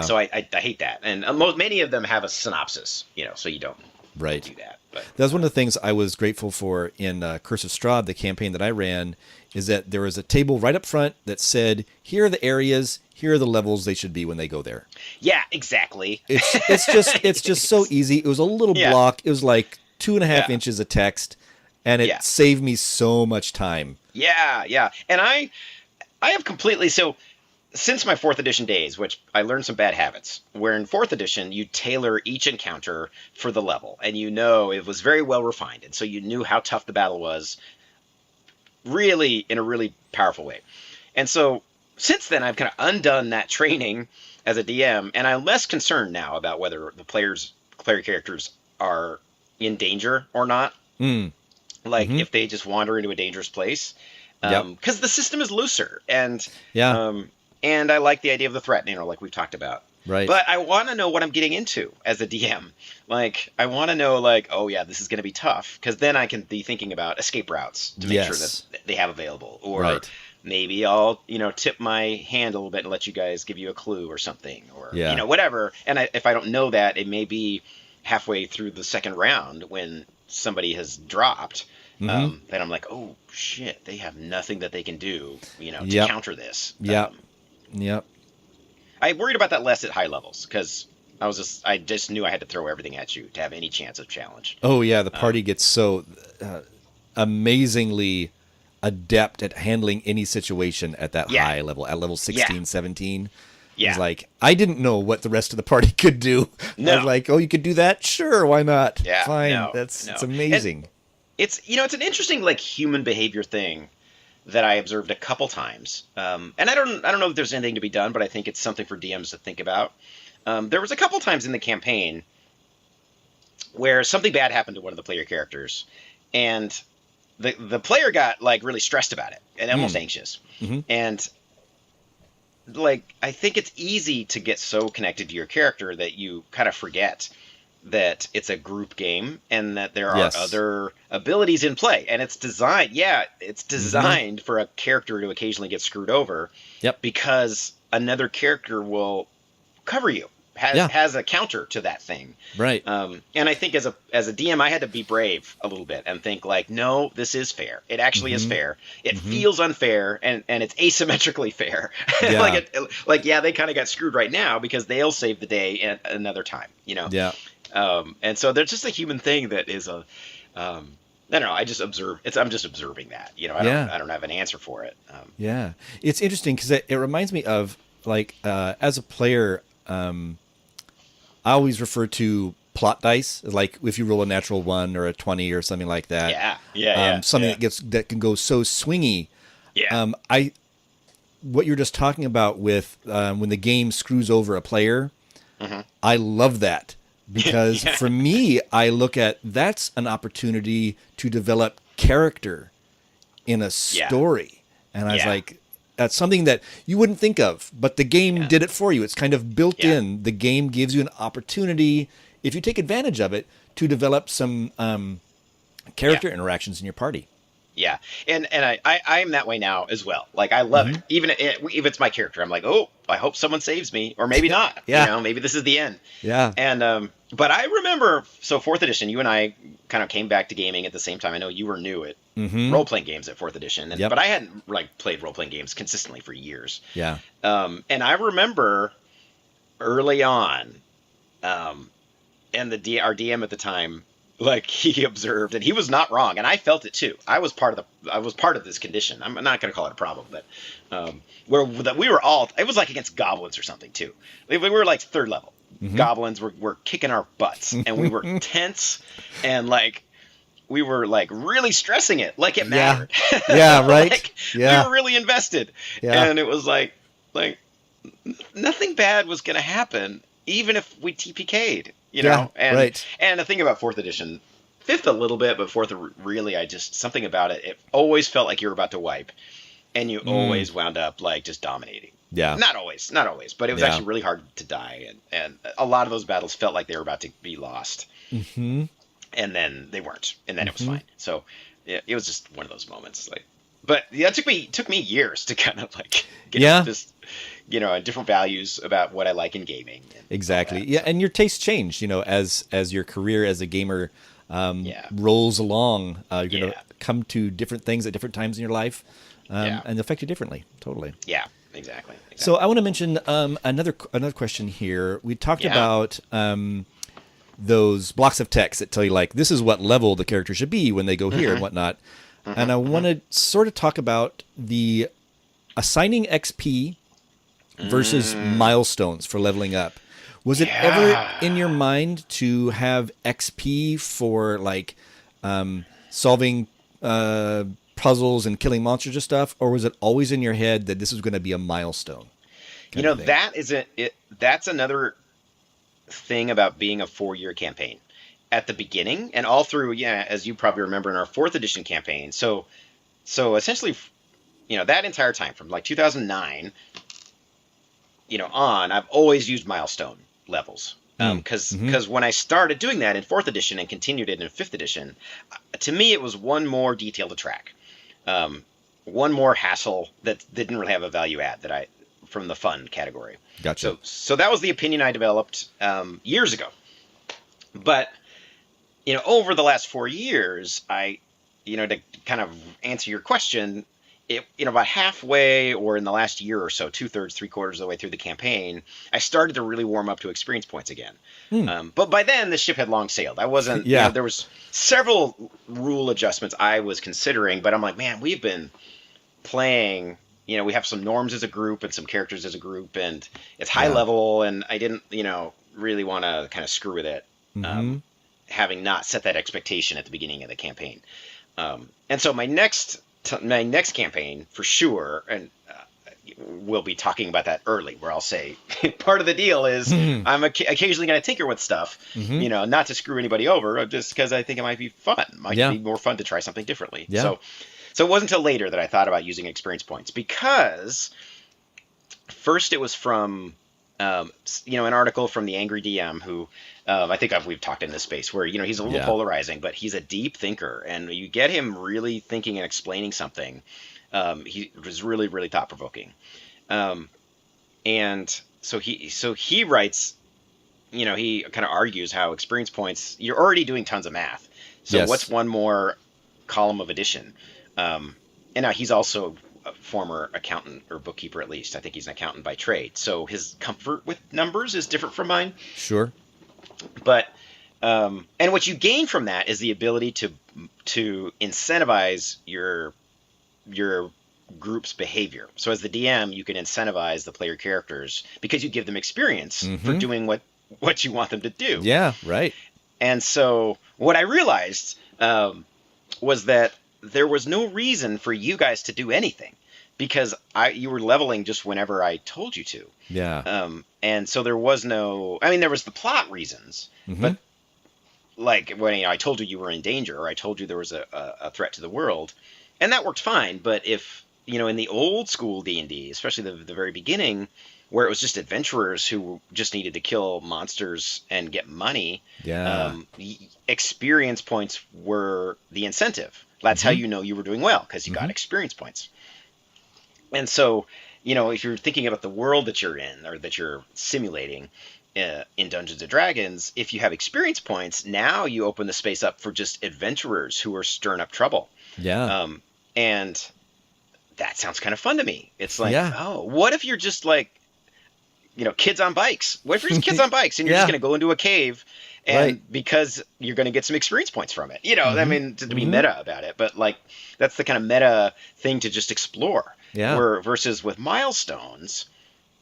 So I hate that, and many of them have a synopsis, so you don't do that. But that was one of the things I was grateful for in Curse of Strahd, the campaign that I ran, is that there was a table right up front that said, here are the areas, here are the levels they should be when they go there. Yeah, exactly. It's just so easy. It was a little block. It was 2.5 inches of text, and it saved me so much time. Yeah. And I have completely, so since my 4th edition days, which I learned some bad habits, where in 4th edition, you tailor each encounter for the level, and it was very well refined, and so you knew how tough the battle was really in a really powerful way. And so since then, I've kind of undone that training as a DM, and I'm less concerned now about whether the player characters are in danger or not. Like if they just wander into a dangerous place, because the system is looser, and and I like the idea of the threat, like we've talked about. Right. But I want to know what I'm getting into as a DM. Like, I want to know, like, oh yeah, this is going to be tough, because then I can be thinking about escape routes to make sure that they have available, or maybe I'll tip my hand a little bit and let you guys give you a clue or something, or whatever. And if I don't know that, it may be halfway through the second round when somebody has dropped. Then I'm like, oh shit, they have nothing that they can do, to counter this. Yep. I worried about that less at high levels, because I just knew I had to throw everything at you to have any chance of challenge. Oh yeah, the party gets so amazingly adept at handling any situation at that high level, at level 16, 17. Yeah. It's like, I didn't know what the rest of the party could do. No. I was like, oh, you could do that? Sure, why not? Yeah, fine. It's amazing. And it's an interesting human behavior thing that I observed a couple times. And I don't know if there's anything to be done, but I think it's something for DMs to think about. There was a couple times in the campaign where something bad happened to one of the player characters, and the player got really stressed about it and almost anxious. And I think it's easy to get so connected to your character that you kind of forget that it's a group game and that there are other abilities in play, and it's designed for a character to occasionally get screwed over because another character will cover you, has a counter to that thing. Right. And I think as a DM, I had to be brave a little bit and think no, this is fair. It actually is fair. It feels unfair, and it's asymmetrically fair. Yeah. They kind of got screwed right now because they'll save the day at another time, Yeah. And so there's just a human thing that is I don't know. I just observe. I'm just observing that. I don't have an answer for it. Yeah, it's interesting because it reminds me of as a player, I always refer to plot dice, like if you roll a natural 1 or a 20 or something like that. Something that can go so swingy. Yeah. What you're just talking about with when the game screws over a player, I love that. Because for me, I look at that's an opportunity to develop character in a story. And I was like, that's something that you wouldn't think of, but the game did it for you. It's kind of built in. The game gives you an opportunity, if you take advantage of it, to develop some character interactions in your party. Yeah, and I'm that way now as well. I love it. Even if it's my character, I'm like, oh, I hope someone saves me, or maybe not. Maybe this is the end. Yeah. And but I remember, so 4th edition, you and I kind of came back to gaming at the same time. I know you were new at role playing games at 4th edition, but I hadn't played role playing games consistently for years. Yeah. And I remember early on, and our DM at the time. He observed, and he was not wrong, and I felt it too. I was part of this condition. I'm not going to call it a problem, but we were all. It was against goblins or something too. We were 3rd level. Goblins were kicking our butts, and we were tense, and we were really stressing it, it mattered. Yeah, right. We were really invested, and it was nothing bad was going to happen, even if we TPK'd. And the thing about 4th edition, 5th a little bit, but 4th really, something about it. It always felt like you were about to wipe, and you always wound up just dominating. Yeah, not always, but it was actually really hard to die, and a lot of those battles felt like they were about to be lost, and then they weren't, and then it was fine. So it was just one of those moments. But that took me years to kind of get just different values about what I like in gaming. Exactly. Yeah, and your tastes change. As your career as a gamer rolls along, you're going to come to different things at different times in your life, and affect you differently. Totally. Yeah. Exactly. So I want to mention another question here. We talked about those blocks of text that tell you this is what level the character should be when they go here and whatnot. And I want to sort of talk about the assigning XP versus milestones for leveling up. Was it ever in your mind to have XP for solving puzzles and killing monsters and stuff, or was it always in your head that this was going to be a milestone? That's another thing about being a 4-year campaign. At the beginning and all through, as you probably remember in our 4th edition campaign. So essentially, that entire time from like 2009, on, I've always used milestone levels. Because when I started doing that in 4th edition and continued it in 5th edition, to me it was one more detail to track, one more hassle that didn't really have a value add from the fun category. Gotcha. So that was the opinion I developed years ago. But over the last 4 years, to kind of answer your question, about halfway or in the last year or so, 2/3, 3/4 of the way through the campaign, I started to really warm up to experience points again. But by then, the ship had long sailed. I wasn't, there was several rule adjustments I was considering, but I'm like, man, we've been playing, we have some norms as a group and some characters as a group, and it's high level, and I didn't, really want to kind of screw with it. Having not set that expectation at the beginning of the campaign. And so my next campaign, for sure, and we'll be talking about that early, where I'll say part of the deal is I'm occasionally going to tinker with stuff, not to screw anybody over, just because I think it might be fun. Might be more fun to try something differently. So it wasn't until later that I thought about using experience points, because first it was from an article from the Angry DM who I think we've talked in this space where, he's a little polarizing, but he's a deep thinker, and you get him really thinking and explaining something. He was really, really thought provoking. And so he writes, he kind of argues how experience points, you're already doing tons of math. So what's one more column of addition? And now he's also a former accountant or bookkeeper, at least. I think he's an accountant by trade. So his comfort with numbers is different from mine. Sure. But, and what you gain from that is the ability to incentivize your group's behavior. So as the DM, you can incentivize the player characters because you give them experience for doing what you want them to do. Yeah, right. And so what I realized was that there was no reason for you guys to do anything, because you were leveling just whenever I told you to. Yeah. And so there was there was the plot reasons, but like when I told you were in danger, or I told you there was a threat to the world, and that worked fine. But if, in the old school D&D, especially the very beginning, where it was just adventurers who just needed to kill monsters and get money, experience points were the incentive. That's how you were doing well, because you got experience points. And so, if you're thinking about the world that you're in or that you're simulating in Dungeons & Dragons, if you have experience points, now you open the space up for just adventurers who are stirring up trouble. Yeah. And that sounds kind of fun to me. It's like, what if you're just like, kids on bikes? What if you're just kids on bikes and you're just going to go into a cave and because you're going to get some experience points from it, to be meta about it, but like, that's the kind of meta thing to just explore. Yeah. Versus with milestones,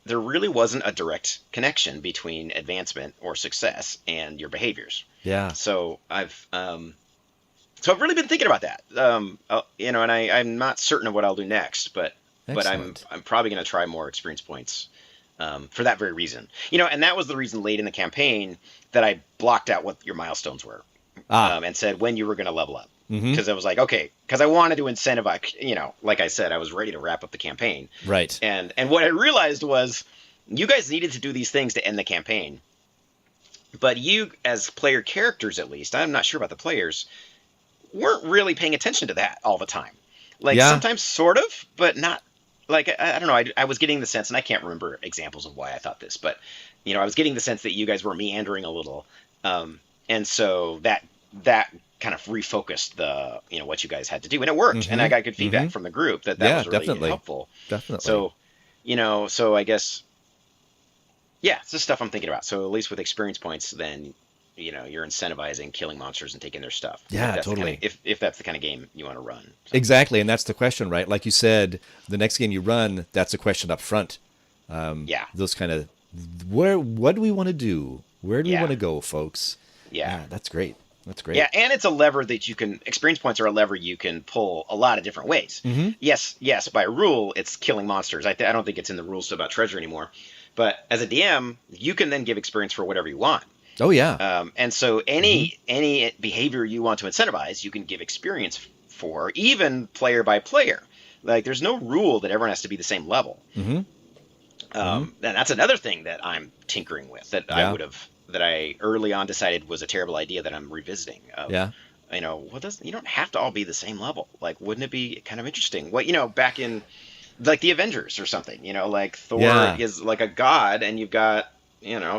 there really wasn't a direct connection between advancement or success and your behaviors. Yeah. So I've really been thinking about that. And I'm not certain of what I'll do next, but Excellent. I'm probably going to try more experience points for that very reason. And that was the reason late in the campaign that I blocked out what your milestones were and said when you were going to level up. Because I was like, okay, because I wanted to incentivize, like I said, I was ready to wrap up the campaign. Right. And what I realized was you guys needed to do these things to end the campaign. But you, as player characters at least, I'm not sure about the players, weren't really paying attention to that all the time. Like sometimes sort of, but not. Like, I don't know, I was getting the sense, and I can't remember examples of why I thought this, but, I was getting the sense that you guys were meandering a little. And so that kind of refocused the, what you guys had to do. And it worked. And I got good feedback from the group that was really helpful. Definitely. So, so I guess, it's the stuff I'm thinking about. So at least with experience points, then, you're incentivizing killing monsters and taking their stuff. Yeah, totally. If that's the kind of game you want to run. So. Exactly. And that's the question, right? Like you said, the next game you run, that's a question up front. Those kind of, what do we want to do? Where do we want to go, folks? Yeah. That's great. That's great. Yeah, and it's a lever that you can. Experience points are a lever you can pull a lot of different ways. Yes, by rule, it's killing monsters. I don't think it's in the rules about treasure anymore. But as a DM, you can then give experience for whatever you want. Oh yeah. And so any behavior you want to incentivize, you can give experience for, even player by player. Like, there's no rule that everyone has to be the same level. And that's another thing that I'm tinkering with that I early on decided was a terrible idea that I'm revisiting. You don't have to all be the same level. Like, wouldn't it be kind of interesting? Back in like the Avengers or something, like Thor is like a god, and you've got,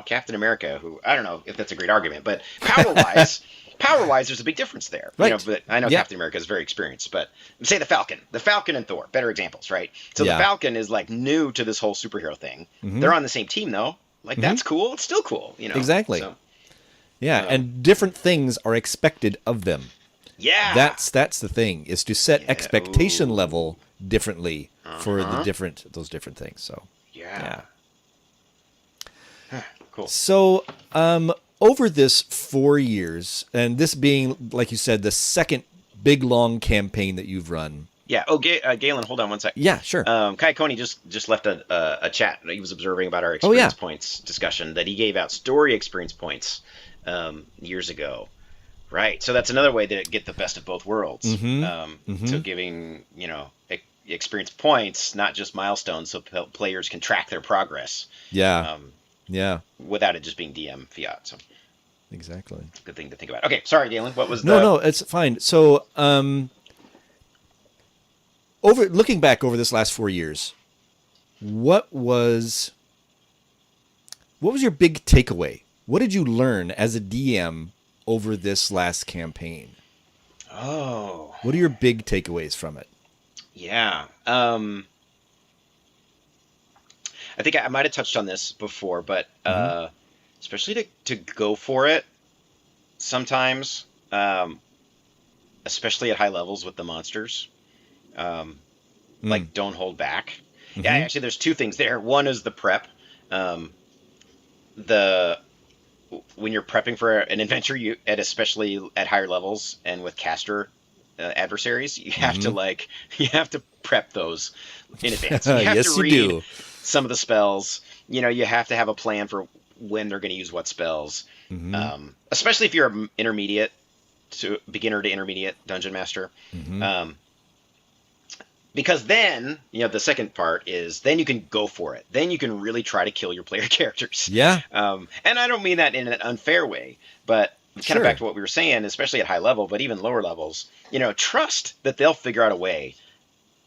Captain America, who, I don't know if that's a great argument, but power-wise, there's a big difference there. Right. But I know Captain America is very experienced, but say the Falcon and Thor, better examples, right? So the Falcon is like new to this whole superhero thing. They're on the same team though. Like, that's cool. It's still cool, Exactly. So, and different things are expected of them. Yeah. That's the thing, is to set expectation level differently for those different things. So yeah. Cool. So over this 4 years, and this being, like you said, the second big long campaign that you've run. Yeah. Oh, Galen, hold on one second. Yeah, sure. Kai Coney just left a chat. He was observing about our experience points discussion, that he gave out story experience points years ago. Right. So that's another way to get the best of both worlds. So giving, experience points, not just milestones, so players can track their progress. Without it just being DM fiat. So exactly. Good thing to think about. Okay, sorry, Galen. What was No, it's fine. So looking back over this last 4 years, what was your big takeaway? What did you learn as a DM over this last campaign? Oh. What are your big takeaways from it? Yeah. I think I might have touched on this before, but especially to go for it sometimes, especially at high levels with the monsters, like, don't hold back. Yeah, actually, there's two things there. One is the prep. When you're prepping for an adventure, especially at higher levels and with caster adversaries, you have to prep those in advance. You have to read some of the spells. You have to have a plan for when they're going to use what spells. Especially if you're a beginner to intermediate dungeon master. Because then, the second part is, then you can go for it. Then you can really try to kill your player characters. Yeah. And I don't mean that in an unfair way, but kind of back to what we were saying, especially at high level, but even lower levels, trust that they'll figure out a way.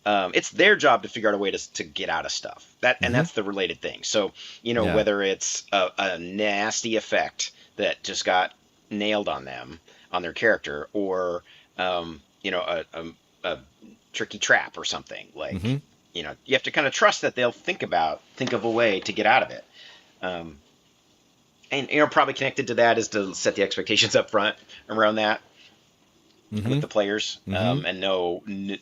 It's their job to figure out a way to get out of stuff. And that's the related thing. So, whether it's a nasty effect that just got nailed on them, on their character, or, a tricky trap or something, like, you have to kind of trust that they'll think of a way to get out of it. And, probably connected to that is to set the expectations up front around that with the players, and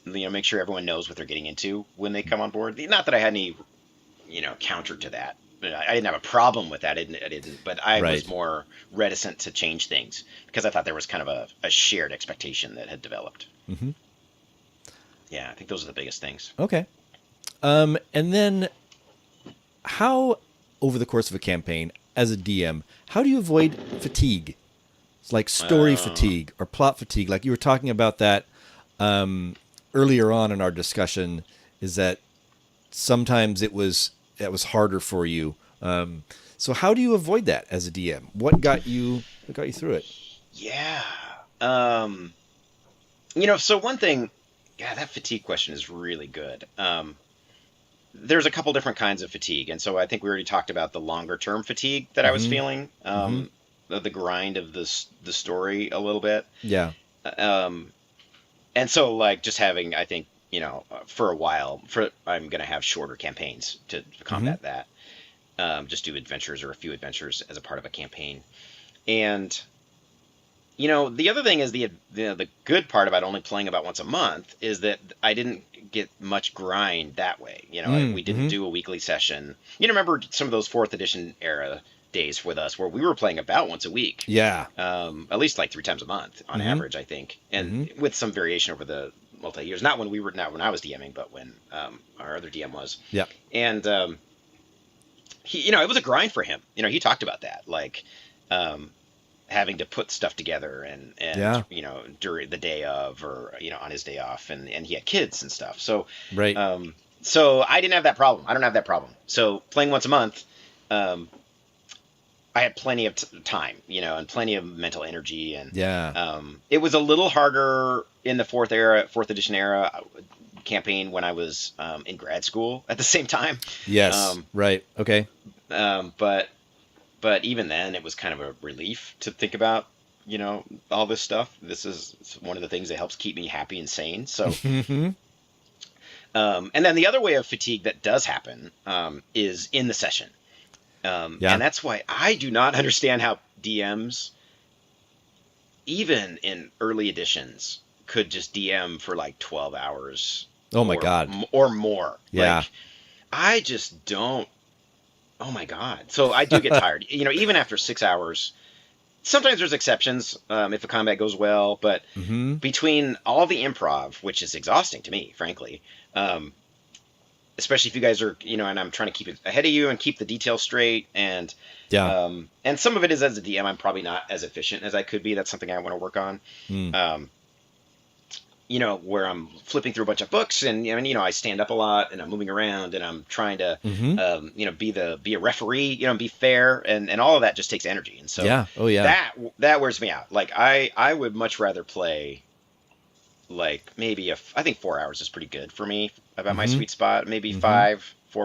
make sure everyone knows what they're getting into when they come on board. Not that I had any, counter to that. I didn't have a problem with that. I didn't, but I was more reticent to change things because I thought there was kind of a shared expectation that had developed. Yeah, I think those are the biggest things. Okay. And then how, over the course of a campaign, as a DM, how do you avoid fatigue? It's like story fatigue or plot fatigue. Like you were talking about that earlier on in our discussion, is that sometimes it was harder for you. So how do you avoid that as a DM? What got you through it? Yeah. So one thing, that fatigue question is really good. There's a couple different kinds of fatigue. And so I think we already talked about the longer term fatigue that I was feeling, the grind of the story a little bit. Yeah. And so like just having, I think, for a while, I'm going to have shorter campaigns to combat that. Just do adventures or a few adventures as a part of a campaign. And, the other thing is the good part about only playing about once a month is that I didn't get much grind that way. We didn't do a weekly session. Remember some of those 4th edition era days with us where we were playing about once a week. Yeah. At least like 3 times a month on average, I think, and with some variation over the multi years. Not when I was DMing, but when our other DM was. Yeah. And he, it was a grind for him. He talked about that, like having to put stuff together and during the day of, or on his day off, and he had kids and stuff. So right. So I didn't have that problem. I don't have that problem. So playing once a month, I had plenty of time, and plenty of mental energy, and it was a little harder in the fourth edition era campaign when I was in grad school at the same time. Yes, right, okay. But even then, it was kind of a relief to think about, all this stuff. This is one of the things that helps keep me happy and sane. So, and then the other way of fatigue that does happen is in the session. And that's why I do not understand how DMs, even in early editions, could just DM for like 12 hours. Oh my God. Or more. Yeah. Like, I just don't. Oh my God. So I do get tired. Even after 6 hours. Sometimes there's exceptions if a combat goes well, but between all the improv, which is exhausting to me, frankly, especially if you guys are, and I'm trying to keep it ahead of you and keep the details straight. And and some of it is, as a DM, I'm probably not as efficient as I could be. That's something I want to work on. Where I'm flipping through a bunch of books and I stand up a lot and I'm moving around and I'm trying to, be a referee, be fair, and all of that just takes energy. And so that wears me out. Like I would much rather play like maybe I think 4 hours is pretty good for me, about my sweet spot. Maybe 4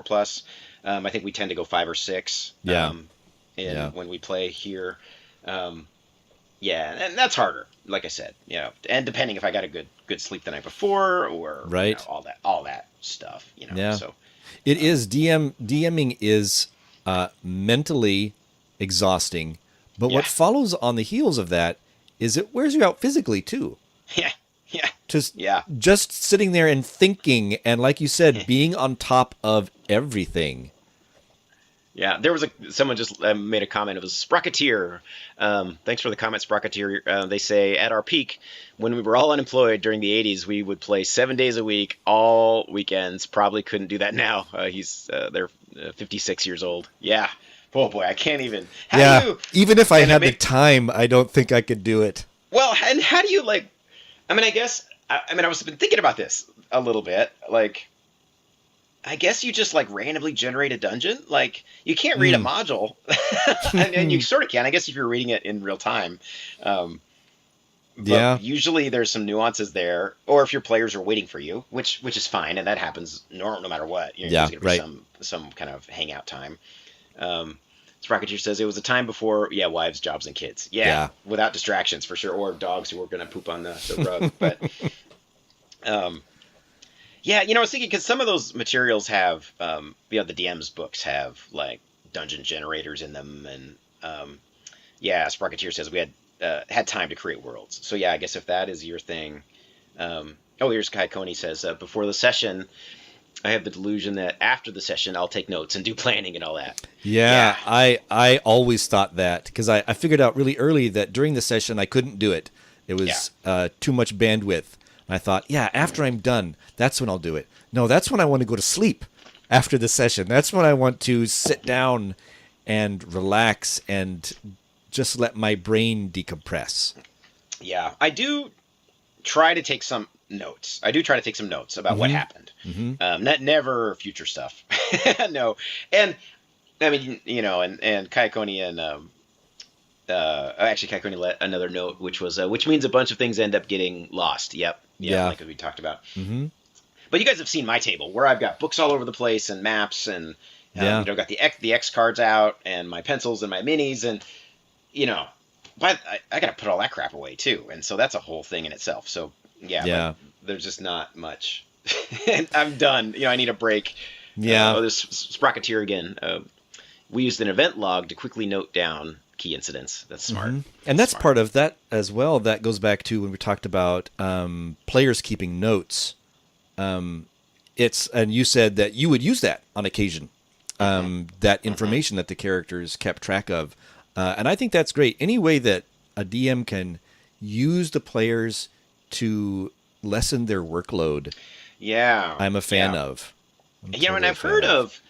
plus. I think we tend to go 5 or 6. When we play here. And that's harder, like I said, and depending if I got a good sleep the night before or all that stuff, So it is DMing is mentally exhausting, but what follows on the heels of that is it wears you out physically too. Just sitting there and thinking, and like you said, being on top of everything. Yeah, there was someone just made a comment. It was Sprocketeer. Thanks for the comment, Sprocketeer. They say, at our peak, when we were all unemployed during the 80s, we would play 7 days a week, all weekends. Probably couldn't do that now. They're 56 years old. Yeah. Oh, boy, I can't even. Even if I had the time, I don't think I could do it. Well, and how do you, I was been thinking about this a little bit. I guess you just randomly generate a dungeon. You can't read a module, and you sort of can, I guess, if you're reading it in real time. But usually there's some nuances there, or if your players are waiting for you, which is fine, and that happens no matter what. There's going to be some kind of hangout time. Sprocketeer says it was a time before, wives, jobs, and kids. Yeah, without distractions for sure, or dogs who were going to poop on the rug. But I was thinking, because some of those materials have, the DM's books have dungeon generators in them, and Sprocketeer says we had time to create worlds. So I guess if that is your thing, here's Kai Coney says before the session, I have the delusion that after the session I'll take notes and do planning and all that. Yeah. I always thought that, because I figured out really early that during the session I couldn't do it. It was too much bandwidth. And I thought, after I'm done, that's when I'll do it. No, that's when I want to go to sleep after the session. That's when I want to sit down and relax and just let my brain decompress. Yeah, I do try to take some notes. About what happened. Never future stuff. No. And I mean, and Kai Coney and actually Kai Coney let another note, which was which means a bunch of things end up getting lost. Yep. Like we talked about. But you guys have seen my table where I've got books all over the place and maps and got the X cards out and my pencils and my minis and but I got to put all that crap away too, and so that's a whole thing in itself. So but there's just not much. I'm done. I need a break. This Sprocketeer again. We used an event log to quickly note down key incidents. That's smart. And that's part of that as well. That goes back to when we talked about players keeping notes. And you said that you would use that on occasion. that information that the characters kept track of. And I think that's great. Any way that a DM can use the players to lessen their workload, I'm a fan of. And I've heard of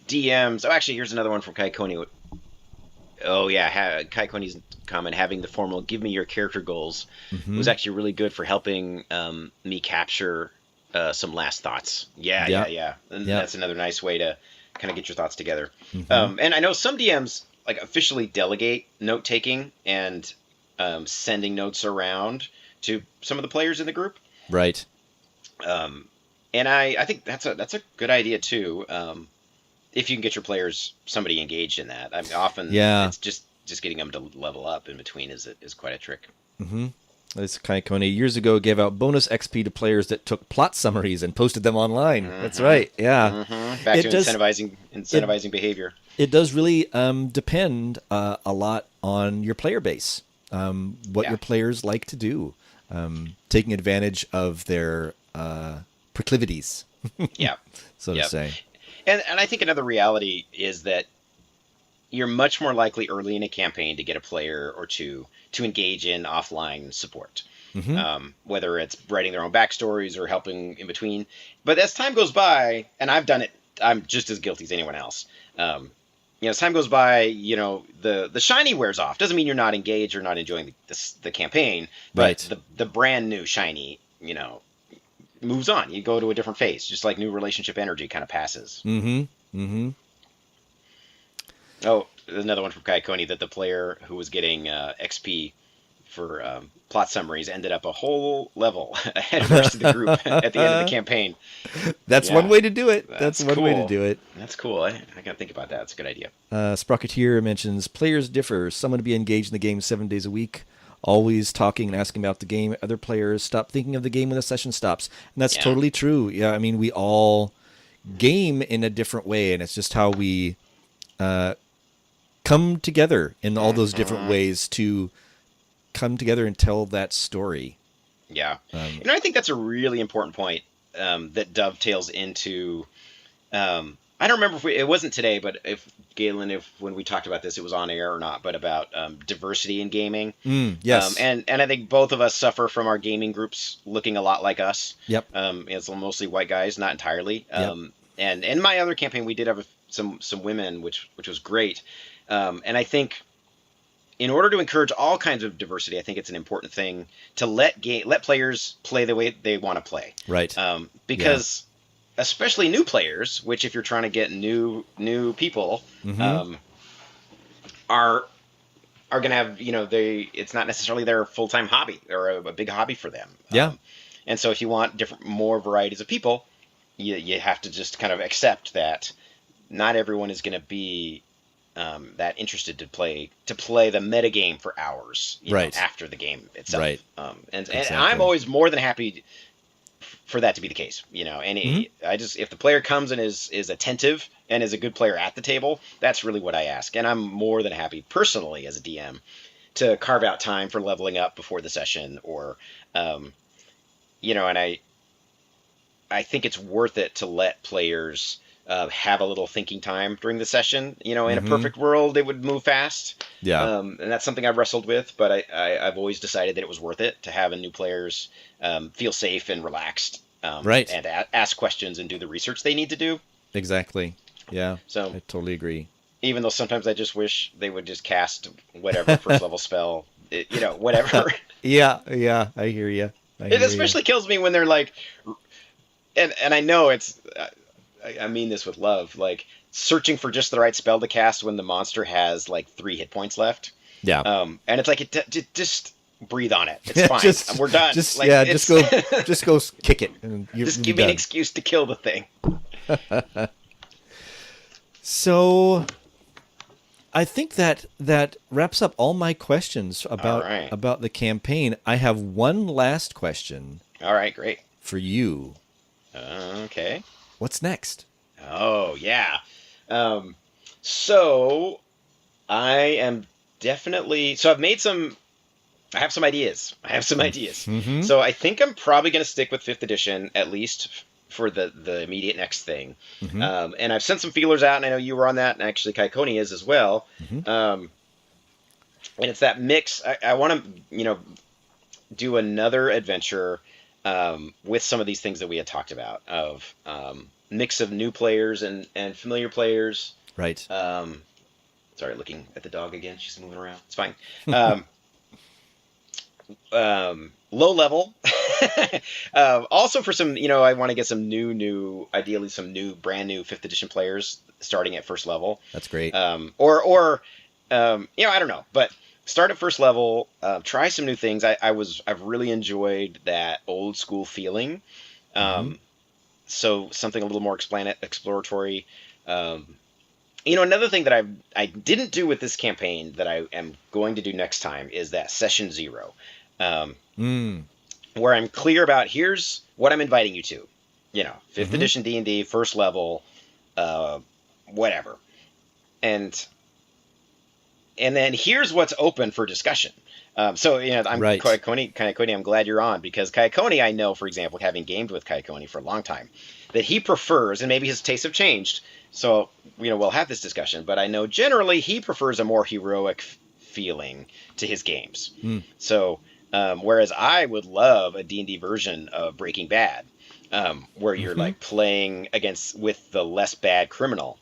DMs. Oh, actually, here's another one from Kai Coney. Oh, yeah. Kai Coney's comment, having the formal give me your character goals, was actually really good for helping me capture some last thoughts. Yeah. And that's another nice way to kind of get your thoughts together. And I know some DMs like officially delegate note taking and sending notes around to some of the players in the group. Right. And I think that's a good idea too. If you can get your players somebody engaged in that. I mean, often it's just getting them to level up in between is quite a trick. This Kai Coney years ago gave out bonus XP to players that took plot summaries and posted them online. That's right. Yeah. Back to incentivizing behavior. It does really depend a lot on your player base, what your players like to do, taking advantage of their proclivities. So to say. And I think another reality is that you're much more likely early in a campaign to get a player or two to engage in offline support, whether it's writing their own backstories or helping in between. But as time goes by, and I've done it, I'm just as guilty as anyone else. As time goes by, the shiny wears off. Doesn't mean you're not engaged or not enjoying the campaign, but the brand new shiny, moves on. You go to a different phase, just like new relationship energy kind of passes. Oh, there's another one from Kai Coney that the player who was getting XP for plot summaries ended up a whole level ahead of the rest of the group at the end of the campaign. That's one way to do it. That's one way to do it. That's cool. I gotta think about that. That's a good idea. Sprocketeer mentions players differ. Someone to be engaged in the game 7 days a week, always talking and asking about the game. Other players stop thinking of the game when the session stops. And that's totally true. Yeah, I mean, we all game in a different way, and it's just how we come together in all those different ways to come together and tell that story. Yeah. I think that's a really important point that dovetails into I don't remember if it wasn't today, but if Galen, when we talked about this, it was on air or not, but about diversity in gaming. Yes. And I think both of us suffer from our gaming groups looking a lot like us. Yep. It's mostly white guys, not entirely. Yep. And in my other campaign, we did have some women, which was great. And I think in order to encourage all kinds of diversity, I think it's an important thing to let players play the way they want to play. Right. Because especially new players, which if you're trying to get new people, are going to have, it's not necessarily their full-time hobby or a big hobby for them. Yeah. And so if you want more varieties of people, you have to just kind of accept that not everyone is going to be that interested to play the metagame for hours after the game itself. Right. And I'm always more than happy for that to be the case. If the player comes and is attentive and is a good player at the table, that's really what I ask. And I'm more than happy personally as a DM to carve out time for leveling up before the session or, and I think it's worth it to let players have a little thinking time during the session. In a perfect world, it would move fast. Yeah. And that's something I've wrestled with, but I've always decided that it was worth it to have new players feel safe and relaxed. And ask questions and do the research they need to do. Exactly. Yeah. So I totally agree. Even though sometimes I just wish they would just cast whatever first level spell, whatever. Yeah. I hear you. It especially kills me when they're like, and I know it's. I mean this with love, like searching for just the right spell to cast when the monster has like 3 hit points left. Yeah. And it's like just breathe on it. It's fine. We're done. Just go kick it. And just give me an excuse to kill the thing. So, I think that wraps up all my questions about the campaign. I have one last question. All right, great. For you. Okay. What's next? Oh, yeah. So I am definitely... So I've made some... I have some ideas. So I think I'm probably going to stick with 5th edition, at least for the immediate next thing. And I've sent some feelers out, and I know you were on that, and actually Kaikoni is as well. And it's that mix. I want to, do another adventure with some of these things that we had talked about, of mix of new players and familiar players. Right. Sorry, looking at the dog again. She's moving around. It's fine. Low level. Also for some, I want to get some ideally some brand new 5th edition players starting at first level. That's great. I don't know, but start at first level, try some new things. I've really enjoyed that old school feeling. So something a little more exploratory. Another thing that I didn't do with this campaign that I am going to do next time is that session 0. Where I'm clear about, here's what I'm inviting you to. 5th edition D&D, first level, whatever. And then here's what's open for discussion. I'm Right. Kaikoni, I'm glad you're on, because Kaikoni, I know, for example, having gamed with Kaikoni for a long time, that he prefers, and maybe his tastes have changed, so we'll have this discussion, but I know generally he prefers a more heroic feeling to his games. So whereas I would love a D&D version of Breaking Bad, where you're like playing with the less bad criminal.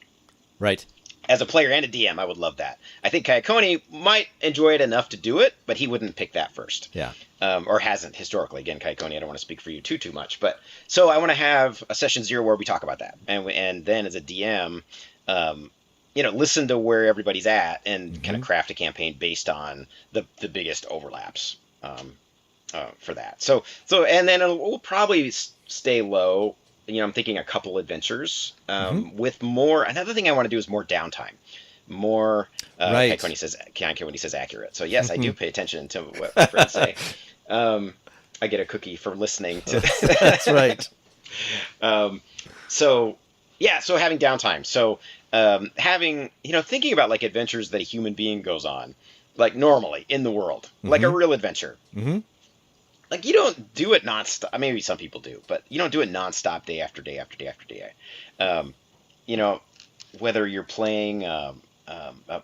Right. As a player and a DM, I would love that. I think Kaikoni might enjoy it enough to do it, but he wouldn't pick that first. Yeah. Or hasn't historically. Again, Kaikoni, I don't want to speak for you too much. But so I want to have a session 0 where we talk about that. And then as a DM, listen to where everybody's at and kind of craft a campaign based on the biggest overlaps for that. So and then we'll probably stay low. I'm thinking a couple adventures with more. Another thing I want to do is more downtime, more. Right. Kaikoni says accurate. So yes, I do pay attention to what my friends say. I get a cookie for listening to. That's right. So having downtime. So having thinking about like adventures that a human being goes on, like normally in the world, like a real adventure. Like, you don't do it nonstop. Maybe some people do, but you don't do it nonstop day after day after day after day. Whether you're playing a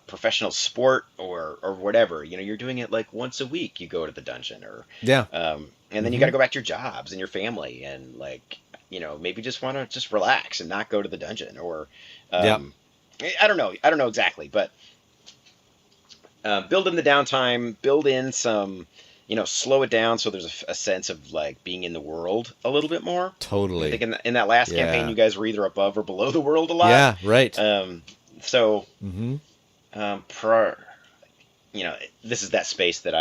professional sport or whatever, you're doing it like once a week. You go to the dungeon, or and then you got to go back to your jobs and your family, and like maybe just want to just relax and not go to the dungeon, or I don't know exactly, but build in the downtime, build in some. Slow it down so there's a sense of like being in the world a little bit more. Totally. I think in that last campaign, you guys were either above or below the world a lot. Yeah, right. This is that space that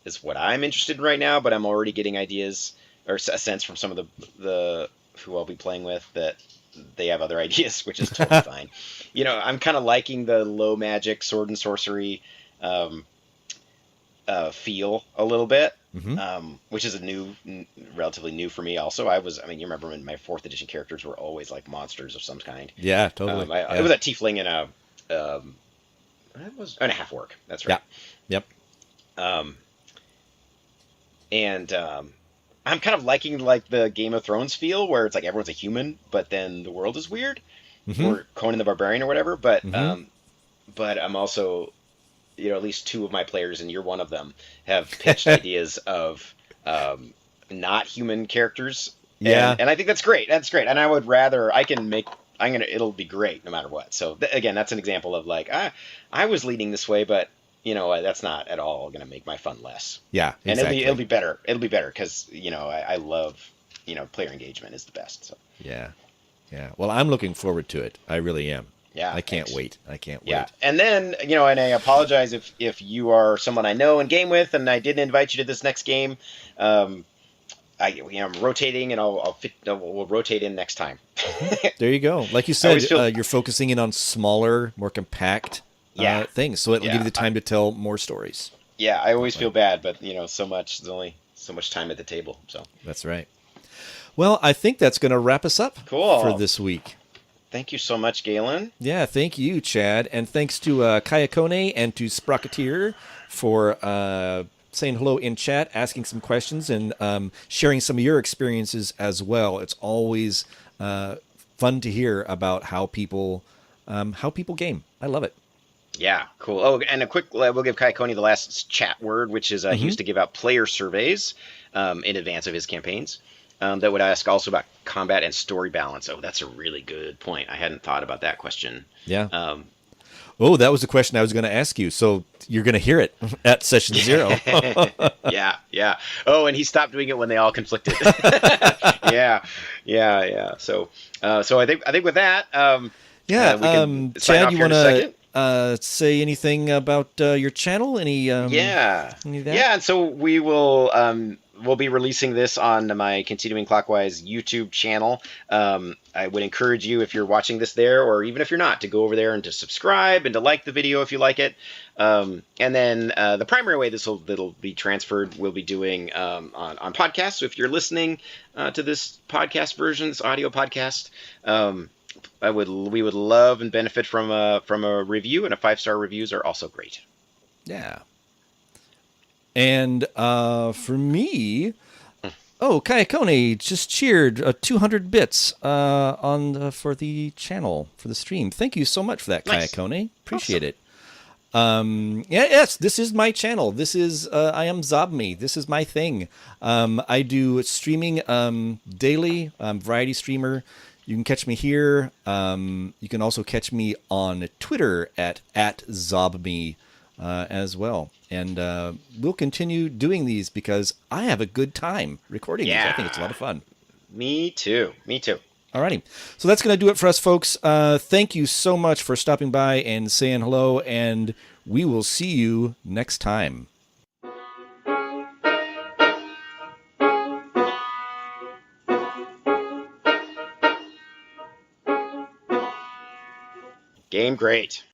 is what I'm interested in right now, but I'm already getting ideas or a sense from some of the who I'll be playing with that they have other ideas, which is totally fine. I'm kind of liking the low magic sword and sorcery feel a little bit, which is relatively new for me. Also, you remember when my 4th edition characters were always like monsters of some kind. Yeah, totally. It was a tiefling and a half orc. That's right. Yeah. Yep. I'm kind of liking like the Game of Thrones feel, where it's like everyone's a human, but then the world is weird, or Conan the Barbarian or whatever. But I'm also at least 2 of my players, and you're one of them, have pitched ideas of not human characters. And I think that's great. That's great. And I would rather it'll be great no matter what. So again, that's an example of like, I was leading this way, but that's not at all going to make my fun less. Yeah, exactly. And it'll be better. It'll be better because, I love, player engagement is the best. So. Yeah. Yeah. Well, I'm looking forward to it. I really am. Yeah, I can't wait. Yeah, and then and I apologize if you are someone I know and game with, and I didn't invite you to this next game. I'm rotating, and we'll rotate in next time. There you go. Like you said, you're focusing in on smaller, more compact things, so it'll give you the time to tell more stories. Yeah, I always feel bad, but there's only so much time at the table. So that's right. Well, I think that's going to wrap us up for this week. Thank you so much, Galen. Yeah, thank you, Chad. And thanks to Kaikoni and to Sprocketeer for saying hello in chat, asking some questions, and sharing some of your experiences as well. It's always fun to hear about how people game. I love it. Yeah, cool. Oh, and a quick, we'll give Kai Coney the last chat word, which is he used to give out player surveys in advance of his campaigns that would ask also about combat and story balance. Oh, that's a really good point. I hadn't thought about that question. Yeah. Oh, that was the question I was going to ask you. So you're going to hear it at session 0. Yeah. Oh, and he stopped doing it when they all conflicted. Yeah. So I think with that, we can sign Chad, off you here in a want second. to say anything about your channel? Any of that? Yeah, and so we will we'll be releasing this on my Continuing Clockwise YouTube channel. I would encourage you, if you're watching this there, or even if you're not, to go over there and to subscribe and to like the video if you like it. And then the primary way that'll be transferred, we'll be doing on podcasts. So if you're listening to this podcast version, this audio podcast, we would love and benefit from a review, and 5-star reviews are also great. Yeah. And for me, Kayakone just cheered 200 bits for the channel, for the stream. Thank you so much for that, Nice. Kayakone. Appreciate Awesome. it. Yes, this is my channel. This is I am Zobme. This is my thing. I do streaming daily, variety streamer. You can catch me here. You can also catch me on Twitter at Zobme as well. And we'll continue doing these because I have a good time recording these. I think it's a lot of fun. Me too. Alrighty. So that's going to do it for us, folks. Thank you so much for stopping by and saying hello, and we will see you next time. Game great.